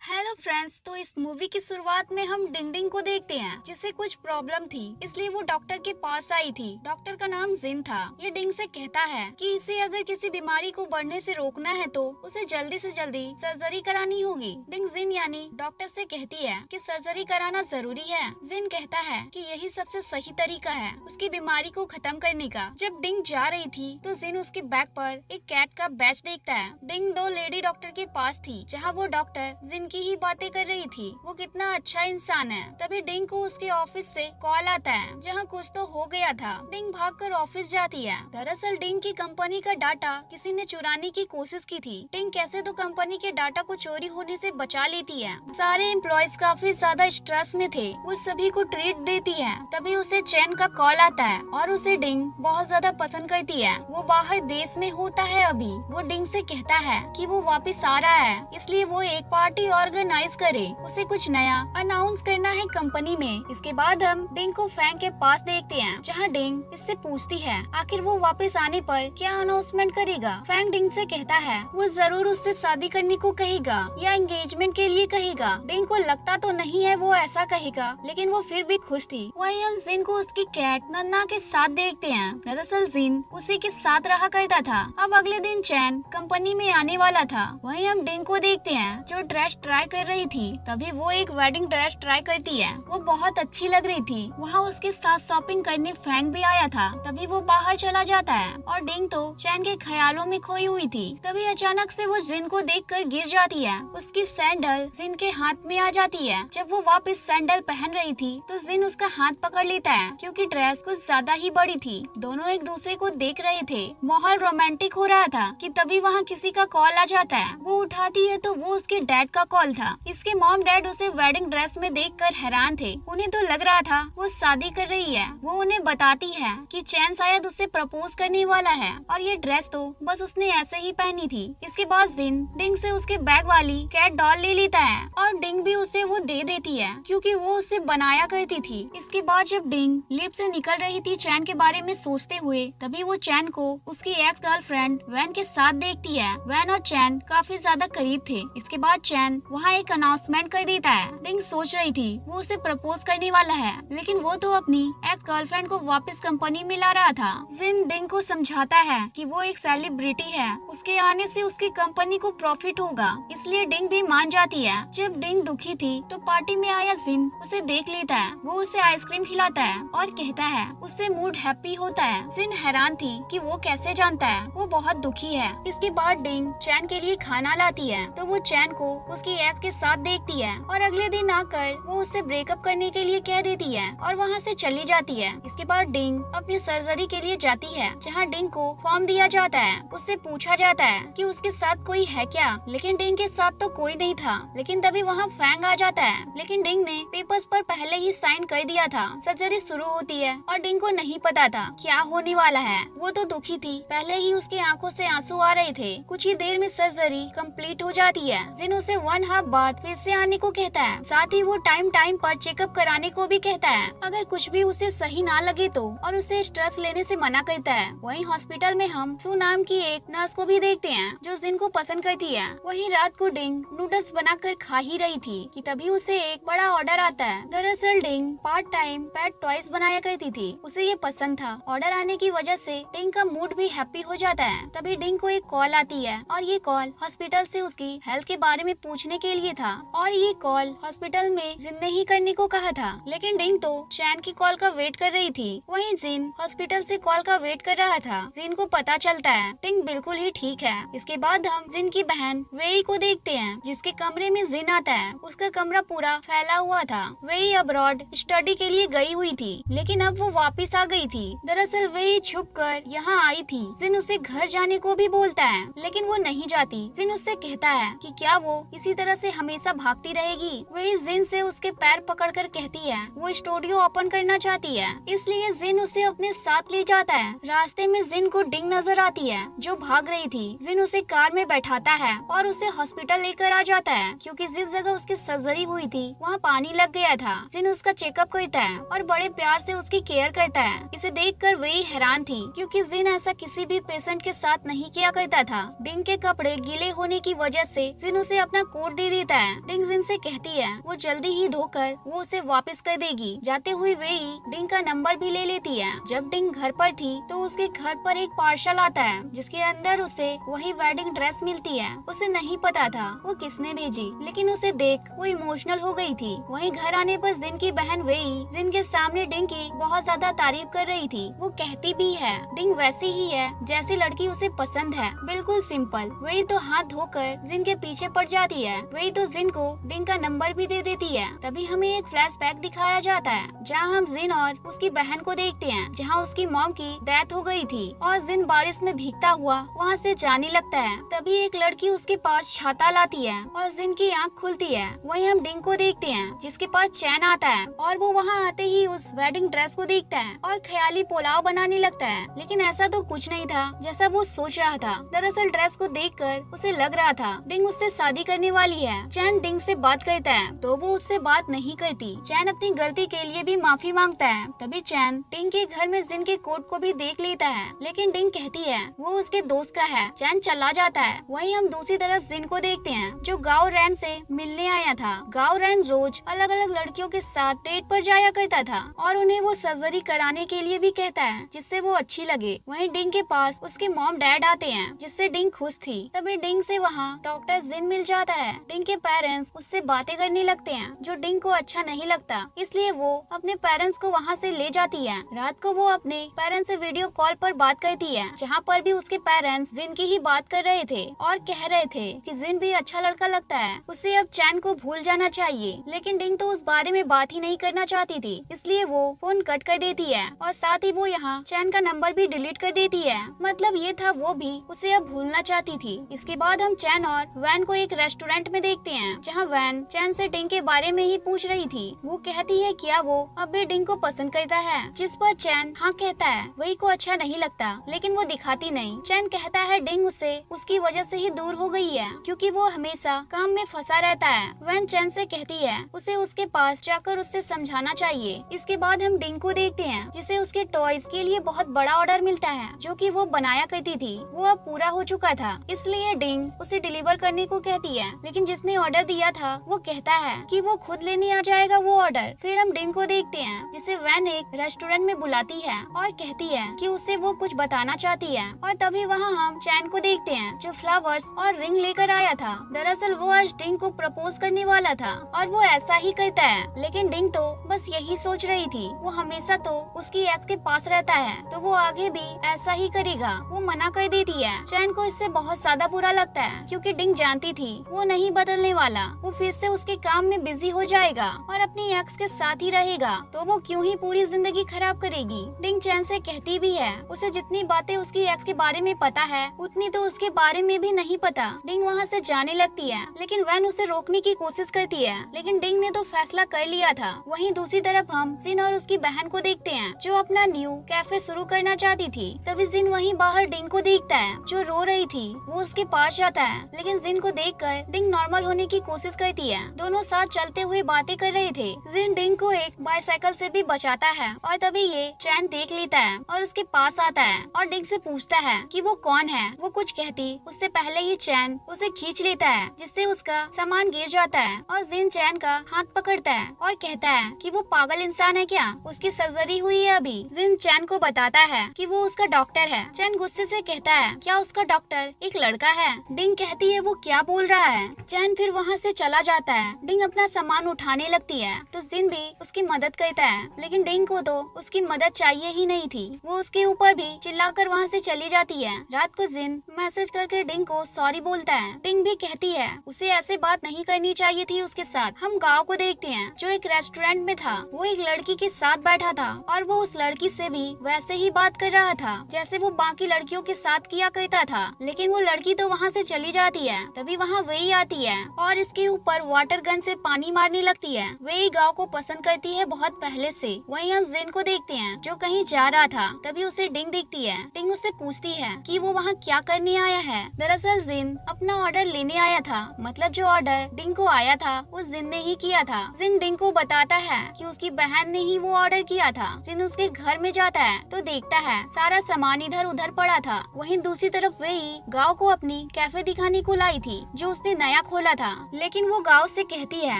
Hello friends, तो इस movie की शुरुआत में हम डिंग डिंग को देखते हैं जिसे कुछ प्रॉब्लम थी, इसलिए वो डॉक्टर के पास आई थी। डॉक्टर का नाम जिन था। ये डिंग से कहता है कि इसे अगर किसी बीमारी को बढ़ने से रोकना है तो उसे जल्दी से जल्दी सर्जरी करानी होगी। डिंग जिन यानी डॉक्टर से कहती है कि सर्जरी कराना जरूरी है। जिन कहता है कि यही सबसे सही तरीका है उसकी बीमारी को खत्म करने का। जब डिंग जा रही थी तो जिन उसके बैग पर एक कैट का बैच देखता है। डिंग दो लेडी डॉक्टर के पास थी जहाँ वो डॉक्टर जिन की ही बातें कर रही थी। वो कितना अच्छा इंसान है। तभी डिंग को उसके ऑफिस से कॉल आता है जहाँ कुछ तो हो गया था। डिंग भागकर ऑफिस जाती है। दरअसल डिंग की कंपनी का डाटा किसी ने चुराने की कोशिश की थी। डिंग कैसे तो कंपनी के डाटा को चोरी होने से बचा लेती है। सारे एम्प्लॉयज काफी ज्यादा स्ट्रेस में थे। वो सभी को ट्रीट देती है। तभी उसे चैन का कॉल आता है और उसे डिंग बहुत ज्यादा पसंद करती है। वो बाहर देश में होता है अभी। वो डिंग से कहता है कि वो वापस आ रहा है, इसलिए वो एक पार्टी ऑर्गेनाइज करे। उसे कुछ नया अनाउंस करना है कंपनी में। इसके बाद हम डिंग को फैंग के पास देखते हैं जहाँ डिंग इससे पूछती है आखिर वो वापस आने पर क्या अनाउंसमेंट करेगा। फैंग डिंग से कहता है वो जरूर उससे शादी करने को कहेगा या एंगेजमेंट के लिए कहेगा। डिंग को लगता तो नहीं है वो ऐसा कहेगा, लेकिन वो फिर भी खुश थी। वहीं हम जिन को उसकी कैट नन्ना के साथ देखते हैं। दरअसल जिन उसी के साथ रहा करता था। अब अगले दिन चैन कंपनी में आने वाला था। वहीं हम डिंग को देखते हैं जो ड्रेस ट्राई कर रही थी। तभी वो एक वेडिंग ड्रेस ट्राई करती है। वो बहुत अच्छी लग रही थी। वहाँ उसके साथ शॉपिंग करने फैंग भी आया था। तभी वो बाहर चला जाता है और डिंग तो चैन के ख्यालों में खोई हुई थी। तभी अचानक से वो जिन को देखकर गिर जाती है। उसकी सैंडल जिन के हाथ में आ जाती है। जब वो वापस सैंडल पहन रही थी तो जिन उसका हाथ पकड़ लेता है क्योंकि ड्रेस कुछ ज्यादा ही बड़ी थी। दोनों एक दूसरे को देख रहे थे। माहौल रोमांटिक हो रहा था कि तभी वहाँ किसी का कॉल आ जाता है। वो उठाती है तो वो उसके डैड का कॉल था। इसके मॉम डैड उसे वेडिंग ड्रेस में देखकर हैरान थे। उन्हें तो लग रहा था वो शादी कर रही है। वो उन्हें बताती है कि चैन शायद उससे प्रपोज करने वाला है और ये ड्रेस तो बस उसने ऐसे ही पहनी थी। इसके बाद जिन डिंग से उसके बैग वाली कैट डॉल ले लेता है और डिंग भी उसे वो दे देती है क्योंकि वो उसे बनाया करती थी। इसके बाद जब डिंग लिफ्ट से निकल रही थी चैन के बारे में सोचते हुए, तभी वो चैन को उसकी एक्स गर्लफ्रेंड वैन के साथ देखती है। वैन और चैन काफी ज्यादा करीब थे। इसके बाद चैन वहाँ एक अनाउंसमेंट कर देता है। डिंग सोच रही थी वो उसे प्रपोज करने वाला है, लेकिन वो तो अपनी एक्स गर्लफ्रेंड को वापस कंपनी में ला रहा था। जिन डिंग को समझाता है कि वो एक सेलिब्रिटी है, उसके आने से उसकी कंपनी को प्रॉफिट होगा, इसलिए डिंग भी मान जाती है। जब डिंग दुखी थी तो पार्टी में आया जिन उसे देख लेता है। वो उसे आइसक्रीम खिलाता है और कहता है उससे मूड हैप्पी होता है। जिन हैरान थी कि वो कैसे जानता है, वो बहुत दुखी है। इसके बाद डिंग चैन के लिए खाना लाती है तो वो चैन को उसकी एक्स के साथ देखती है और अगले दिन आकर वो उससे ब्रेकअप करने के लिए कह देती है और वहाँ से चली जाती है। इसके बाद डिंग अपनी सर्जरी के लिए जाती है जहाँ डिंग को फॉर्म दिया जाता है। उससे पूछा जाता है कि उसके साथ कोई है क्या, लेकिन डिंग के साथ तो कोई नहीं था। लेकिन तभी वहाँ फैंग आ जाता है, लेकिन डिंग ने पेपर्स पर पहले ही साइन कर दिया था। सर्जरी शुरू होती है और डिंग को नहीं पता था क्या होने वाला है। वो तो दुखी थी, पहले ही उसकी आंखों से आंसू आ रहे थे। कुछ ही देर में सर्जरी कंप्लीट हो जाती है। जिन उसे 1 हाफ बाद फिर से आने को कहता है। साथ ही वो टाइम पर चेकअप कराने को भी कहता है अगर कुछ भी उसे सही ना लगे तो, और उसे स्ट्रेस लेने से मना करता है। वहीं हॉस्पिटल में हम सू नाम की एक नर्स को भी देखते हैं जो जिन को पसंद करती है। वहीं रात को डिंग नूडल्स बनाकर खा ही रही थी कि तभी उसे एक बड़ा ऑर्डर आता है। दरअसल डिंग पार्ट टाइम पेट टॉयज बनाया करती थी, उसे ये पसंद था। ऑर्डर आने की वजह से डिंग का मूड भी हैप्पी हो जाता है। तभी डिंग को एक कॉल आती है और ये कॉल हॉस्पिटल से उसकी हेल्थ के बारे में पूछने के लिए था और ये कॉल हॉस्पिटल में जिन ने ही करने को कहा था, लेकिन डिंग तो चैन की कॉल का वेट कर रही थी। वहीं जिन हॉस्पिटल से कॉल का वेट कर रहा था। जिन को पता चलता है डिंग बिल्कुल ही ठीक है। इसके बाद हम जिन की बहन वेई को देखते हैं जिसके कमरे में जिन आता है। उसका कमरा पूरा फैला हुआ था। वेई अब्रॉड स्टडी के लिए गई हुई थी, लेकिन अब वो वापस आ गई थी। दरअसल वेई छुप कर यहाँ आई थी। जिन उसे घर जाने को भी बोलता है, लेकिन वो नहीं जाती। जिन उससे कहता है कि क्या वो इसी तरह से हमेशा भागती रहेगी। वही जिन से उसके पैर पकड़कर कहती है वो स्टूडियो ओपन करना चाहती है, इसलिए जिन उसे अपने साथ ले जाता है। रास्ते में जिन को डिंग नजर आती है जो भाग रही थी। जिन उसे कार में बैठाता है और उसे हॉस्पिटल लेकर आ जाता है क्योंकि जिस जगह उसकी सर्जरी हुई थी वहाँ पानी लग गया था। जिन उसका चेकअप करता है और बड़े प्यार से उसकी केयर करता है। इसे देखकर वही हैरान थी क्योंकि जिन ऐसा किसी भी पेशेंट के साथ नहीं किया करता था। डिंग के कपड़े गीले होने की वजह से जिन उसे अपना कोट दे लेता है। डिंग जिन से कहती है वो जल्दी ही धोकर वो उसे वापस कर देगी। जाते हुए वेई डिंग का नंबर भी ले लेती है। जब डिंग घर पर थी तो उसके घर पर एक पार्सल आता है जिसके अंदर उसे वही वेडिंग ड्रेस मिलती है। उसे नहीं पता था वो किसने भेजी, लेकिन उसे देख वो इमोशनल हो गई थी। वहीं घर आने पर जिन की बहन वेई जिन के सामने डिंग की बहुत ज्यादा तारीफ कर रही थी। वो कहती भी है डिंग वैसी ही है जैसी लड़की उसे पसंद है, बिल्कुल सिंपल। वेई तो हाथ धोकर जिन के पीछे पड़ जाती है। वेई तो जिन को डिंग का नंबर भी दे देती है। तभी हमें एक फ्लैशबैक दिखाया जाता है जहाँ हम जिन और उसकी बहन को देखते हैं, जहाँ उसकी मॉम की डेथ हो गई थी और जिन बारिश में भीगता हुआ वहाँ से जाने लगता है। तभी एक लड़की उसके पास छाता लाती है और जिन की आँख खुलती है। वहीं हम डिंग को देखते हैं जिसके पास चैन आता है और वो वहाँ आते ही उस वेडिंग ड्रेस को देखता है और ख्याली पुलाव बनाने लगता है। लेकिन ऐसा तो कुछ नहीं था जैसा वो सोच रहा था। दरअसल ड्रेस को देखकर उसे लग रहा था डिंग उससे शादी करने वाली है। चैन डिंग से बात करता है तो वो उससे बात नहीं करती। चैन अपनी गलती के लिए भी माफी मांगता है। तभी चैन डिंग के घर में जिन के कोट को भी देख लेता है, लेकिन डिंग कहती है वो उसके दोस्त का है। चैन चला जाता है। वहीं हम दूसरी तरफ जिन को देखते हैं जो गाओ रैन से मिलने आया था। गाओ रैन रोज अलग अलग लड़कियों के साथ डेट पर जाया करता था और उन्हें वो सर्जरी कराने के लिए भी कहता है जिससे वो अच्छी लगे। वहीं डिंग के पास उसके मॉम डैड आते हैं जिससे डिंग खुश थी। तभी डिंग से वहाँ डॉक्टर जिन मिल जाता है। डिंग के पेरेंट्स उससे बातें करने लगते हैं जो डिंग को अच्छा नहीं लगता, इसलिए वो अपने पेरेंट्स को वहाँ से ले जाती है। रात को वो अपने पेरेंट्स से वीडियो कॉल पर बात करती है, जहाँ पर भी उसके पेरेंट्स जिन की ही बात कर रहे थे और कह रहे थे कि जिन भी अच्छा लड़का लगता है, उसे अब चैन को भूल जाना चाहिए। लेकिन डिंग तो उस बारे में बात ही नहीं करना चाहती थी, इसलिए वो फोन कट कर देती है और साथ ही वो यहाँ चैन का नंबर भी डिलीट कर देती है। मतलब ये था वो भी उसे अब भूलना चाहती थी। इसके बाद हम चैन और वैन को एक रेस्टोरेंट में देखते हैं, जहाँ वैन चैन से डिंग के बारे में ही पूछ रही थी। वो कहती है क्या वो अब भी डिंग को पसंद करता है, जिस पर चैन हाँ कहता है। वही को अच्छा नहीं लगता, लेकिन वो दिखाती नहीं। चैन कहता है डिंग उससे उसकी वजह से ही दूर हो गई है, क्योंकि वो हमेशा काम में फंसा रहता है। वैन चैन से कहती है उसे उसके पास जाकर उससे समझाना चाहिए। इसके बाद हम डिंग को देखते हैं जिसे उसके टॉयज के लिए बहुत बड़ा ऑर्डर मिलता है जो कि वो बनाया करती थी। वो अब पूरा हो चुका था, इसलिए डिंग उसे डिलीवर करने को कहती है, लेकिन जिसने ऑर्डर दिया था वो कहता है कि वो खुद लेने आ जाएगा वो ऑर्डर। फिर हम डिंग को देखते हैं जिसे वैन एक रेस्टोरेंट में बुलाती है और कहती है कि उसे वो कुछ बताना चाहती है। और तभी वहाँ हम चैन को देखते हैं जो फ्लावर्स और रिंग लेकर आया था। दरअसल वो आज डिंग को प्रपोज करने वाला था और वो ऐसा ही करता है, लेकिन डिंग तो बस यही सोच रही थी। वो हमेशा तो उसकी एक्स के पास रहता है, तो वो आगे भी ऐसा ही करेगा। वो मना कर देती है। चैन को इससे बहुत ज्यादा बुरा लगता है, क्योंकि डिंग जानती थी वो नहीं बदलने वाला। वो फिर से उसके काम में बिजी हो जाएगा और अपनी एक्स के साथ ही रहेगा, तो वो क्यों ही पूरी जिंदगी खराब करेगी। डिंग चैन से कहती भी है उसे जितनी बातें उसकी एक्स के बारे में पता है उतनी तो उसके बारे में भी नहीं पता। डिंग वहाँ से जाने लगती है, लेकिन वैन उसे रोकने की कोशिश करती है, लेकिन डिंग ने तो फैसला कर लिया था। वहीं दूसरी तरफ हम जिन और उसकी बहन को देखते हैं जो अपना न्यू कैफे शुरू करना चाहती थी। तभी जिन वहीं बाहर डिंग को देखता है जो रो रही थी। वो उसके पास जाता है, लेकिन जिन को देखकर डिंग नॉर्मल होने की कोशिश करती है। दोनों साथ चलते हुए बातें कर रहे थे। जिन डिंग को एक बाइसाइकिल से भी बचाता है और तभी ये चैन देख लेता है और उसके पास आता है और डिंग से पूछता है कि वो कौन है। वो कुछ कहती उससे पहले ही चैन उसे खींच लेता है, जिससे उसका सामान गिर जाता है और जिन चैन का हाथ पकड़ता है और कहता है कि वो पागल इंसान है क्या, उसकी सर्जरी हुई है अभी। जिन चैन को बताता है कि वो उसका डॉक्टर है। चैन गुस्से से कहता है क्या उसका डॉक्टर एक लड़का है। डिंग कहती है वो क्या बोल रहा है। चैन फिर वहाँ से चला जाता है। डिंग अपना सामान उठाने लगती है तो जिन भी उसकी मदद करता है, लेकिन डिंग को तो उसकी मदद चाहिए ही नहीं थी। वो उसके ऊपर भी चिल्लाकर वहाँ से चली जाती है। रात को जिन मैसेज करके डिंग को सॉरी बोलता है। डिंग भी कहती है उसे ऐसे बात नहीं करनी चाहिए थी उसके साथ। हम गाँव को देखते हैं जो एक रेस्टोरेंट में था। वो एक लड़की के साथ बैठा था और वो उस लड़की से भी वैसे ही बात कर रहा था जैसे वो बाकी लड़कियों के साथ किया करता था, लेकिन वो लड़की तो वहाँ से चली जाती है। तभी वहाँ वेई आती है और इसके ऊपर वाटर गन से पानी मारने लगती है। वेई गाँव को पसंद करती है बहुत पहले से। वहीं हम जिन को देखते हैं जो कहीं जा रहा था। तभी उसे डिंग दिखती है। डिंग उससे पूछती है कि वो वहाँ क्या करने आया है। दरअसल जिन अपना ऑर्डर लेने आया था, मतलब जो ऑर्डर डिंग को आया था वो जिन ने ही किया था। जिन डिंग को बताता है कि उसकी बहन ने ही वो ऑर्डर किया था। जिन उसके घर में जाता है तो देखता है सारा सामान इधर उधर पड़ा था। वहीं दूसरी तरफ वेई गाँव को अपनी कैफे दिखाने को लाई थी जो उसने नया खोला बोला था, लेकिन वो गाओ से कहती है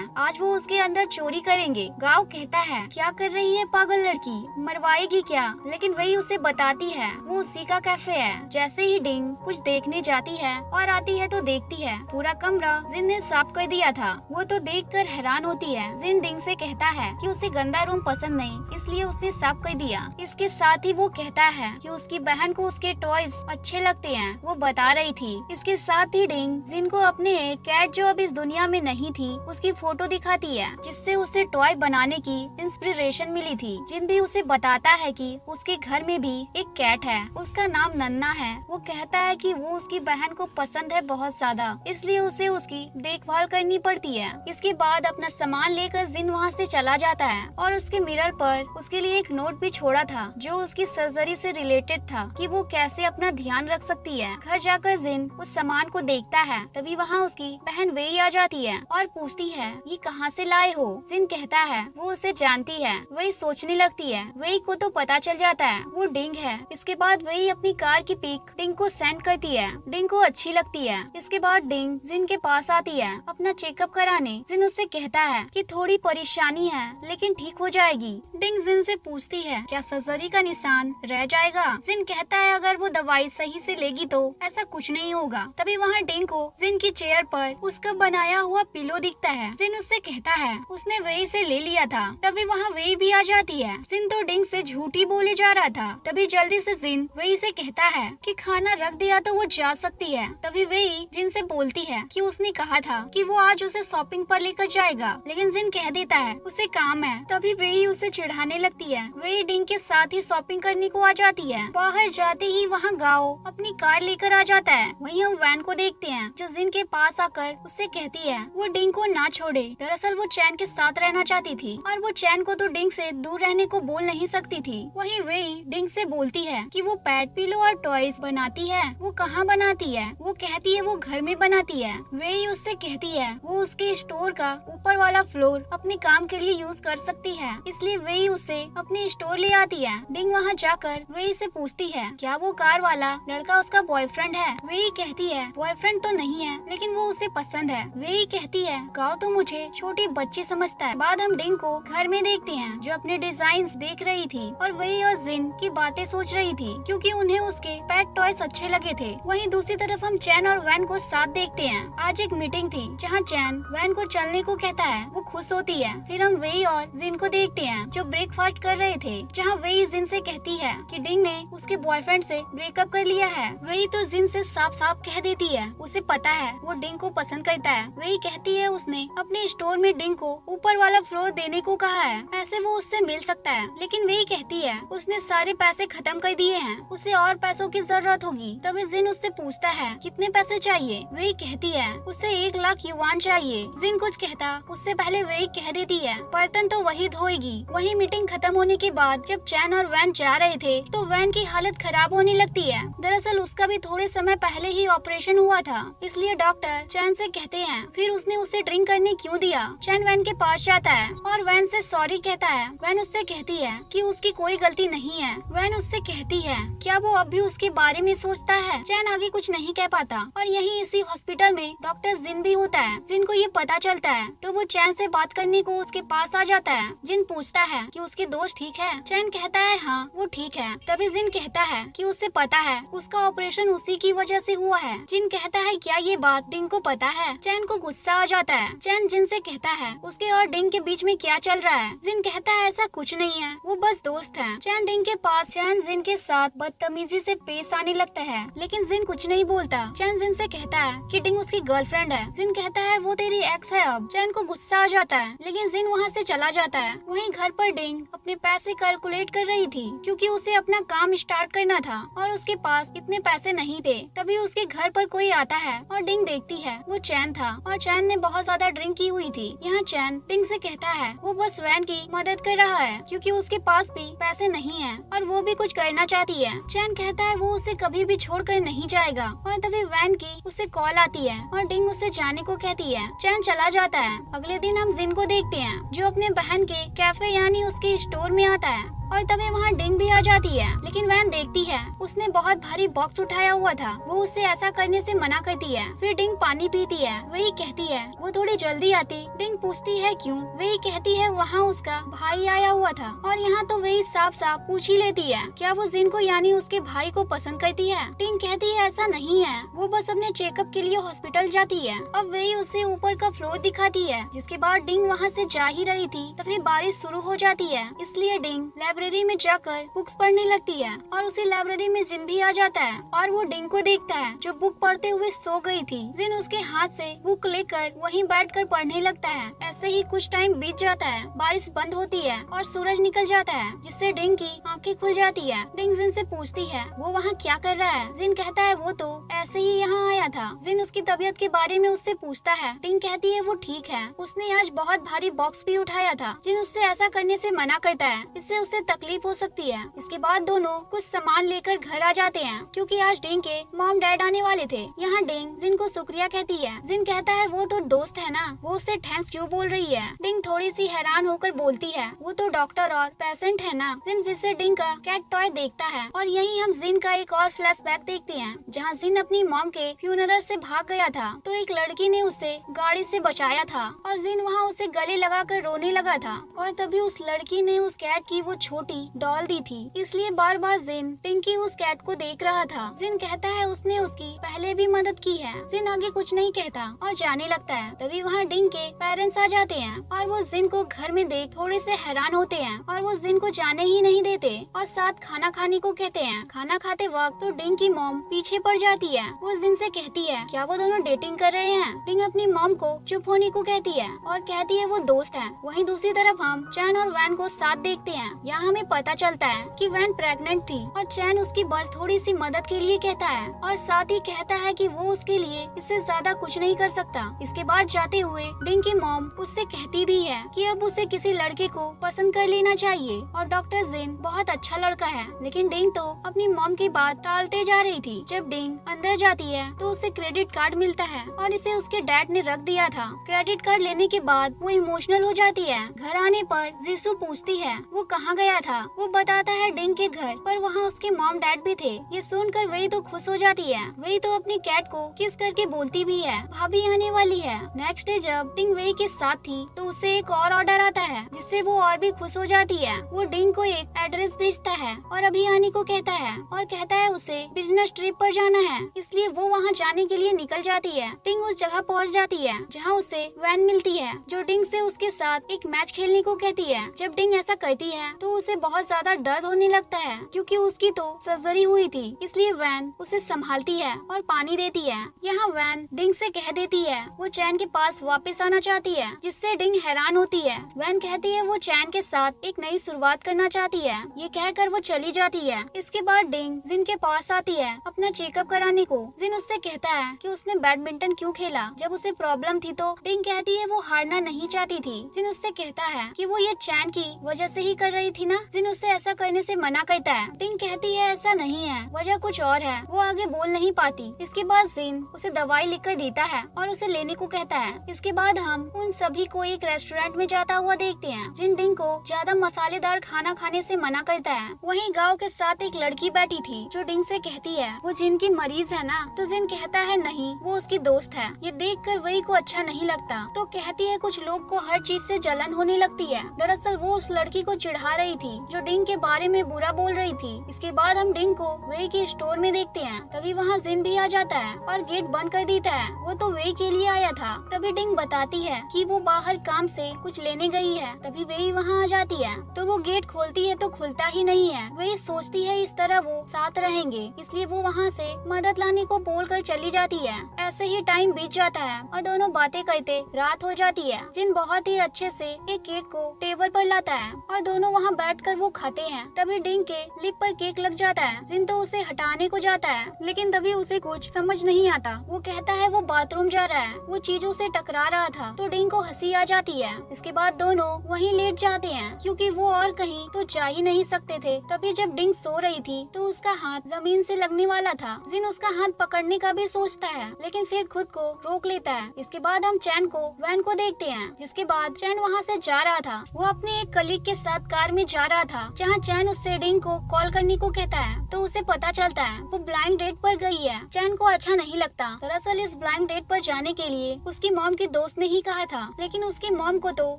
आज वो उसके अंदर चोरी करेंगे। गाओ कहता है क्या कर रही है पागल लड़की, मरवाएगी क्या? लेकिन वही उसे बताती है वो उसी का कैफे है। जैसे ही डिंग कुछ देखने जाती है और आती है तो देखती है पूरा कमरा जिन ने साफ कर दिया था। वो तो देखकर हैरान होती है। जिन डिंग से कहता है कि उसे गंदा रूम पसंद नहीं, इसलिए उसने साफ कर दिया। इसके साथ ही वो कहता है कि उसकी बहन को उसके टॉयज अच्छे लगते हैं, वो बता रही थी। इसके साथ ही डिंग जिन को अपने एक कैट जो अब इस दुनिया में नहीं थी उसकी फोटो दिखाती है, जिससे उसे टॉय बनाने की इंस्पिरेशन मिली थी। जिन भी उसे बताता है कि उसके घर में भी एक कैट है, उसका नाम नन्ना है। वो कहता है कि वो उसकी बहन को पसंद है बहुत ज्यादा, इसलिए उसे उसकी देखभाल करनी पड़ती है। इसके बाद अपना सामान लेकर जिन वहाँ से चला जाता है और उसके मिरर पर उसके लिए एक नोट भी छोड़ा था जो उसकी सर्जरी से रिलेटेड था कि वो कैसे अपना ध्यान रख सकती है। घर जाकर जिन उस सामान को देखता है, तभी वहाँ उसकी बहन वेई आ जाती है और पूछती है ये कहाँ से लाए हो? जिन कहता है वो उसे जानती है। वही सोचने लगती है। वेई को तो पता चल जाता है वो डिंग है। इसके बाद वेई अपनी कार की पिक डिंग को सेंड करती है। डिंग को अच्छी लगती है। इसके बाद डिंग जिन के पास आती है अपना चेकअप कराने। जिन उससे कहता है कि थोड़ी परेशानी है लेकिन ठीक हो जाएगी। डिंग जिन से पूछती है क्या सर्जरी का निशान रह जाएगा? जिन कहता है अगर वो दवाई सही से लेगी तो ऐसा कुछ नहीं होगा। तभी वहाँ डिंग को जिन की चेयर पर उसका बनाया हुआ पिलो दिखता है। जिन उससे कहता है उसने वेई से ले लिया था। तभी वहाँ वेई भी आ जाती है। जिन तो डिंग से झूठी बोले जा रहा था। तभी जल्दी से जिन वेई से कहता है कि खाना रख दिया तो वो जा सकती है। तभी वेई जिन से बोलती है कि उसने कहा था कि वो आज उसे शॉपिंग पर लेकर जाएगा, लेकिन जिन कह देता है उसे काम है। तभी वेई उसे चिढ़ाने लगती है। वेई डिंग के साथ ही शॉपिंग करने को आ जाती है। बाहर जाते ही वहाँ गाओ अपनी कार लेकर आ जाता है। वहीं हम वैन को देखते हैं जो जिन के पास आकर उससे कहती है वो डिंग को ना छोड़े। दरअसल वो चैन के साथ रहना चाहती थी और वो चैन को तो डिंग से दूर रहने को बोल नहीं सकती थी। वहीं वेई डिंग से बोलती है कि वो पैड पिलो और टॉयज बनाती है। वो कहाँ बनाती है? वो कहती है वो घर में बनाती है। वेई उससे कहती है वो उसके स्टोर का ऊपर वाला फ्लोर अपने काम के लिए यूज कर सकती है, इसलिए वेई उसे अपने स्टोर ले आती है। डिंग वहाँ जाकर वेई से पूछती है क्या वो कार वाला लड़का उसका बॉयफ्रेंड है? वेई कहती है बॉयफ्रेंड तो नहीं है लेकिन वो उसे पसंद है। वेई कहती है गाओ तो मुझे छोटी बच्ची समझता है। बाद हम डिंग को घर में देखते हैं जो अपने डिजाइन्स देख रही थी और वेई और जिन की बातें सोच रही थी क्योंकि उन्हें उसके पेट टॉयज अच्छे लगे थे। वहीं दूसरी तरफ हम चैन और वैन को साथ देखते हैं। आज एक मीटिंग थी जहाँ चैन वैन को चलने को कहता है। वो खुश होती है। फिर हम वेई और जिन को देखते हैं जो ब्रेकफास्ट कर रहे थे, जहाँ वेई जिन से कहती है कि डिंग ने उसके बॉयफ्रेंड से ब्रेकअप कर लिया है। वेई तो जिन से साफ साफ कह देती है उसे पता है वो डिंग को पसंद करता है। वेई कहती है उसने अपने स्टोर में डिंग को ऊपर वाला फ्लोर देने को कहा है, ऐसे वो उससे मिल सकता है। लेकिन वेई कहती है उसने सारे पैसे खत्म कर दिए हैं, उसे और पैसों की जरूरत होगी। तभी जिन उससे पूछता है कितने पैसे चाहिए? वेई कहती है उसे 1 लाख युआन चाहिए। जिन कुछ कहता उससे पहले वेई कह देती है बर्तन तो वही धोएगी। वही मीटिंग खत्म होने के बाद जब चैन और वैन जा रहे थे तो वैन की हालत खराब होने लगती है। दरअसल उसका भी थोड़े समय पहले ही ऑपरेशन हुआ था, इसलिए डॉक्टर चैन से कहते हैं फिर उसने उसे ड्रिंक करने क्यों दिया? चैन वैन के पास जाता है और वैन से सॉरी कहता है। वैन उससे कहती है कि उसकी कोई गलती नहीं है। वैन उससे कहती है क्या वो अब भी उसके बारे में सोचता है? चैन आगे कुछ नहीं कह पाता और यही इसी हॉस्पिटल में डॉक्टर जिन भी होता है। जिन को ये पता चलता है तो वो चैन से बात करने को उसके पास आ जाता है। जिन पूछता है कि उसके दोस्त ठीक है? चैन कहता है हाँ वो ठीक है। तभी जिन कहता है कि उसे पता है उसका ऑपरेशन उसी की वजह से हुआ है। जिन कहता है क्या ये बात डिंग को पता है? चैन को गुस्सा आ जाता है। चैन जिन से कहता है उसके और डिंग के बीच में क्या चल रहा है? जिन कहता है ऐसा कुछ नहीं है, वो बस दोस्त है। चैन डिंग के पास चैन जिन के साथ बदतमीजी से पेश आने लगता है, लेकिन जिन कुछ नहीं बोलता। चैन जिन से कहता है कि डिंग उसकी गर्लफ्रेंड है। जिन कहता है वो तेरी एक्स है अब। चैन को गुस्सा आ जाता है, लेकिन जिन वहाँ से चला जाता है। वहीं घर पर डिंग अपने पैसे कैलकुलेट कर रही थी क्योंकि उसे अपना काम स्टार्ट करना था और उसके पास इतने पैसे नहीं थे। तभी उसके घर पर कोई आता है और डिंग देखती है वो चैन था और चैन ने बहुत ज्यादा ड्रिंक की हुई थी। यहाँ चैन डिंग से कहता है वो बस वैन की मदद कर रहा है क्योंकि उसके पास भी पैसे नहीं है और वो भी कुछ करना चाहती है। चैन कहता है वो उसे कभी भी छोड़कर नहीं जाएगा और तभी वैन की उसे कॉल आती है और डिंग उसे जाने को कहती है। चैन चला जाता है। अगले दिन हम जिन को देखते हैं जो अपने बहन के कैफे यानी उसके स्टोर में आता है और तभी वहाँ डिंग भी आ जाती है। लेकिन वैन देखती है उसने बहुत भारी बॉक्स उठाया हुआ था, वो उससे ऐसा करने से मना करती है। फिर डिंग पानी पीती है। वही कहती है वो थोड़ी जल्दी आती। डिंग पूछती है क्यों। वही कहती है वहाँ उसका भाई आया हुआ था। और यहाँ तो वही साफ साफ पूछ ही लेती है क्या वो जिन को यानी उसके भाई को पसंद करती है। डिंग कहती है ऐसा नहीं है, वो बस अपने चेकअप के लिए हॉस्पिटल जाती है। अब वही उसे ऊपर का फ्लोर दिखाती है। जिसके बाद डिंग वहाँ से जा ही रही थी तभी बारिश शुरू हो जाती है। इसलिए डिंग लाइब्रेरी में जाकर बुक्स पढ़ने लगती है और उसी लाइब्रेरी में जिन भी आ जाता है और वो डिंग को देखता है जो बुक पढ़ते हुए सो गई थी। जिन उसके हाथ से बुक लेकर वहीं बैठकर पढ़ने लगता है। ऐसे ही कुछ टाइम बीत जाता है, बारिश बंद होती है और सूरज निकल जाता है जिससे डिंग की आंखें खुल जाती है। डिंग जिन से पूछती है वो वहाँ क्या कर रहा है। जिन कहता है वो तो ऐसे ही यहाँ आया था। जिन उसकी तबीयत के बारे में उससे पूछता है। डिंग कहती है वो ठीक है, उसने आज बहुत भारी बॉक्स भी उठाया था। जिन उससे ऐसा करने से मना करता है, इससे उसे तकलीफ हो सकती है। इसके बाद दोनों कुछ सामान लेकर घर आ जाते हैं क्योंकि आज डिंग के मॉम डैड आने वाले थे। यहाँ डिंग जिन को शुक्रिया कहती है। जिन कहता है वो तो दोस्त है ना, वो उससे थैंक्स क्यों बोल रही है। डिंग थोड़ी सी हैरान होकर बोलती है वो तो डॉक्टर और पेशेंट है ना। जिन फिर से डिंग का कैट टॉय देखता है और यही हम जिन का एक और फ्लैशबैक देखते हैं जहाँ जिन अपनी मॉम के फ्यूनरल से भाग गया था तो एक लड़की ने उसे गाड़ी से बचाया था और जिन वहाँ उसे गले लगाकर रोने लगा था और तभी उस लड़की ने उस कैट की वो छोटी डॉल दी थी। इसलिए बार बार जिन पिंकी उस कैट को देख रहा था। जिन कहता है उसने उसकी पहले भी मदद की है। जिन आगे कुछ नहीं कहता और जाने लगता है। तभी वहाँ डिंग के पेरेंट्स आ जाते हैं और वो जिन को घर में देख थोड़े से हैरान होते हैं और वो जिन को जाने ही नहीं देते और साथ खाना खाने को कहते हैं। खाना खाते वक्त तो डिंग की मॉम पीछे पड़ जाती है। वो जिन से कहती है क्या वो दोनों डेटिंग कर रहे हैं। डिंग अपनी मॉम को चुप होने को कहती है और कहती है वो दोस्त है। वहीं दूसरी तरफ हम चैन और वैन को साथ देखते हैं। यहाँ हमें पता चलता है कि वैन प्रेग्नेंट थी और चैन उसकी बस थोड़ी सी मदद के लिए कहता है और साथ ही कहता है कि वो उसके लिए इससे ज्यादा कुछ नहीं कर सकता। इसके बाद जाते हुए डिंग की मॉम उससे कहती भी है कि अब उसे किसी लड़के को पसंद कर लेना चाहिए और डॉक्टर जिन बहुत अच्छा लड़का है। लेकिन डिंग तो अपनी मॉम की बात टालते जा रही थी। जब डिंग अंदर जाती है तो उसे क्रेडिट कार्ड मिलता है और इसे उसके डैड ने रख दिया था। क्रेडिट कार्ड लेने के बाद वो इमोशनल हो जाती है। घर आने पर जीसू पूछती है वो कहाँ गया था। वो बताता है डिंग के घर, पर वहाँ उसके मॉम डैड भी थे। ये सुनकर वही तो खुश हो जाती है। वही तो अपनी कैट को किस करके बोलती भी है भाभी आने वाली है। नेक्स्ट डे जब डिंग वही के साथ थी तो उसे एक और ऑर्डर आता है जिससे वो और भी खुश हो जाती है। वो डिंग को एक एड्रेस भेजता है और अभी आने को कहता है और कहता है उसे बिजनेस ट्रिप पर जाना है, इसलिए वो वहाँ जाने के लिए निकल जाती है। डिंग उस जगह पहुँच जाती है जहाँ उसे वैन मिलती है जो डिंग से उसके साथ एक मैच खेलने को कहती है। जब डिंग ऐसा करती है तो उसे बहुत ज्यादा दर्द होने लगता है क्योंकि उसकी तो सर्जरी हुई थी। इसलिए वैन उसे संभालती है और पानी देती है। यहाँ वैन डिंग से कह देती है वो चैन के पास वापस आना चाहती है, जिससे डिंग हैरान होती है। वैन कहती है वो चैन के साथ एक नई शुरुआत करना चाहती है। ये कहकर वो चली जाती है। इसके बाद डिंग जिन के पास आती है अपना चेकअप कराने को। जिन उससे कहता है कि उसने बैडमिंटन क्यों खेला जब उसे प्रॉब्लम थी, तो डिंग कहती है वो हारना नहीं चाहती थी। जिन उससे कहता है कि वो ये चैन की वजह से ही कर रही थी ना। जिन उससे ऐसा करने से मना करता है। डिंग कहती है ऐसा नहीं है, वजह कुछ और है। वो आगे बोल नहीं पाती। इसके बाद जिन उसे दवाई लिखकर देता है और उसे लेने को कहता है। इसके बाद हम उन सभी को एक रेस्टोरेंट में जाता हुआ देखते हैं। जिन डिंग को ज्यादा मसालेदार खाना खाने से मना करता है। वहीं गांव के साथ एक लड़की बैठी थी जो डिंग से कहती है वो जिन की मरीज है ना। तो जिन कहता है नहीं, वो उसकी दोस्त है। ये देखकर वही को अच्छा नहीं लगता तो कहती है कुछ लोग को हर चीज से जलन होने लगती है। दरअसल वो उस लड़की को चिढ़ा रही थी जो डिंग के बारे में बुरा बोल रही थी। इसके बाद हम डिंग को वे के स्टोर में देखते हैं। तभी वहाँ जिन भी आ जाता है और गेट बंद कर देता है। वो तो वे के लिए आया था। तभी डिंग बताती है कि वो बाहर काम से कुछ लेने गई है। तभी वे वहाँ आ जाती है तो वो गेट खोलती है तो खुलता ही नहीं है। वे सोचती है इस तरह वो साथ रहेंगे, इसलिए वो वहाँ से मदद लाने को बोलकर चली जाती है। ऐसे ही टाइम बीत जाता है और दोनों बातें करते रात हो जाती है। जिन बहुत ही अच्छे से एक केक को टेबल पर लाता है और दोनों वहाँ बैठकर वो खाते हैं। तभी डिंग के लिप पर केक लग जाता है। जिन तो उसे हटाने को जाता है, लेकिन तभी उसे कुछ समझ नहीं आता। वो कहता है वो बाथरूम जा रहा है, वो चीजों से टकरा रहा था। तो डिंग को हंसी आ जाती है। इसके बाद दोनों वहीं लेट जाते हैं क्योंकि वो और कहीं तो जा ही नहीं सकते थे। तभी जब डिंग सो रही थी तो उसका हाथ जमीन से लगने वाला था। जिन उसका हाथ पकड़ने का भी सोचता है लेकिन फिर खुद को रोक लेता है। इसके बाद हम चैन को वैन को देखते हैं, जिसके बाद चैन वहाँ से जा रहा था। वो अपने एक कलीग के साथ कार में जा रहा था, जहाँ चैन उससे डिंग को कॉल करने को कहता है। तो उसे पता चलता है वो ब्लाइंड डेट पर गई है। चैन को अच्छा नहीं लगता। दरअसल इस ब्लाइंड डेट पर जाने के लिए उसकी मॉम की दोस्त ने ही कहा था, लेकिन उसकी मॉम को तो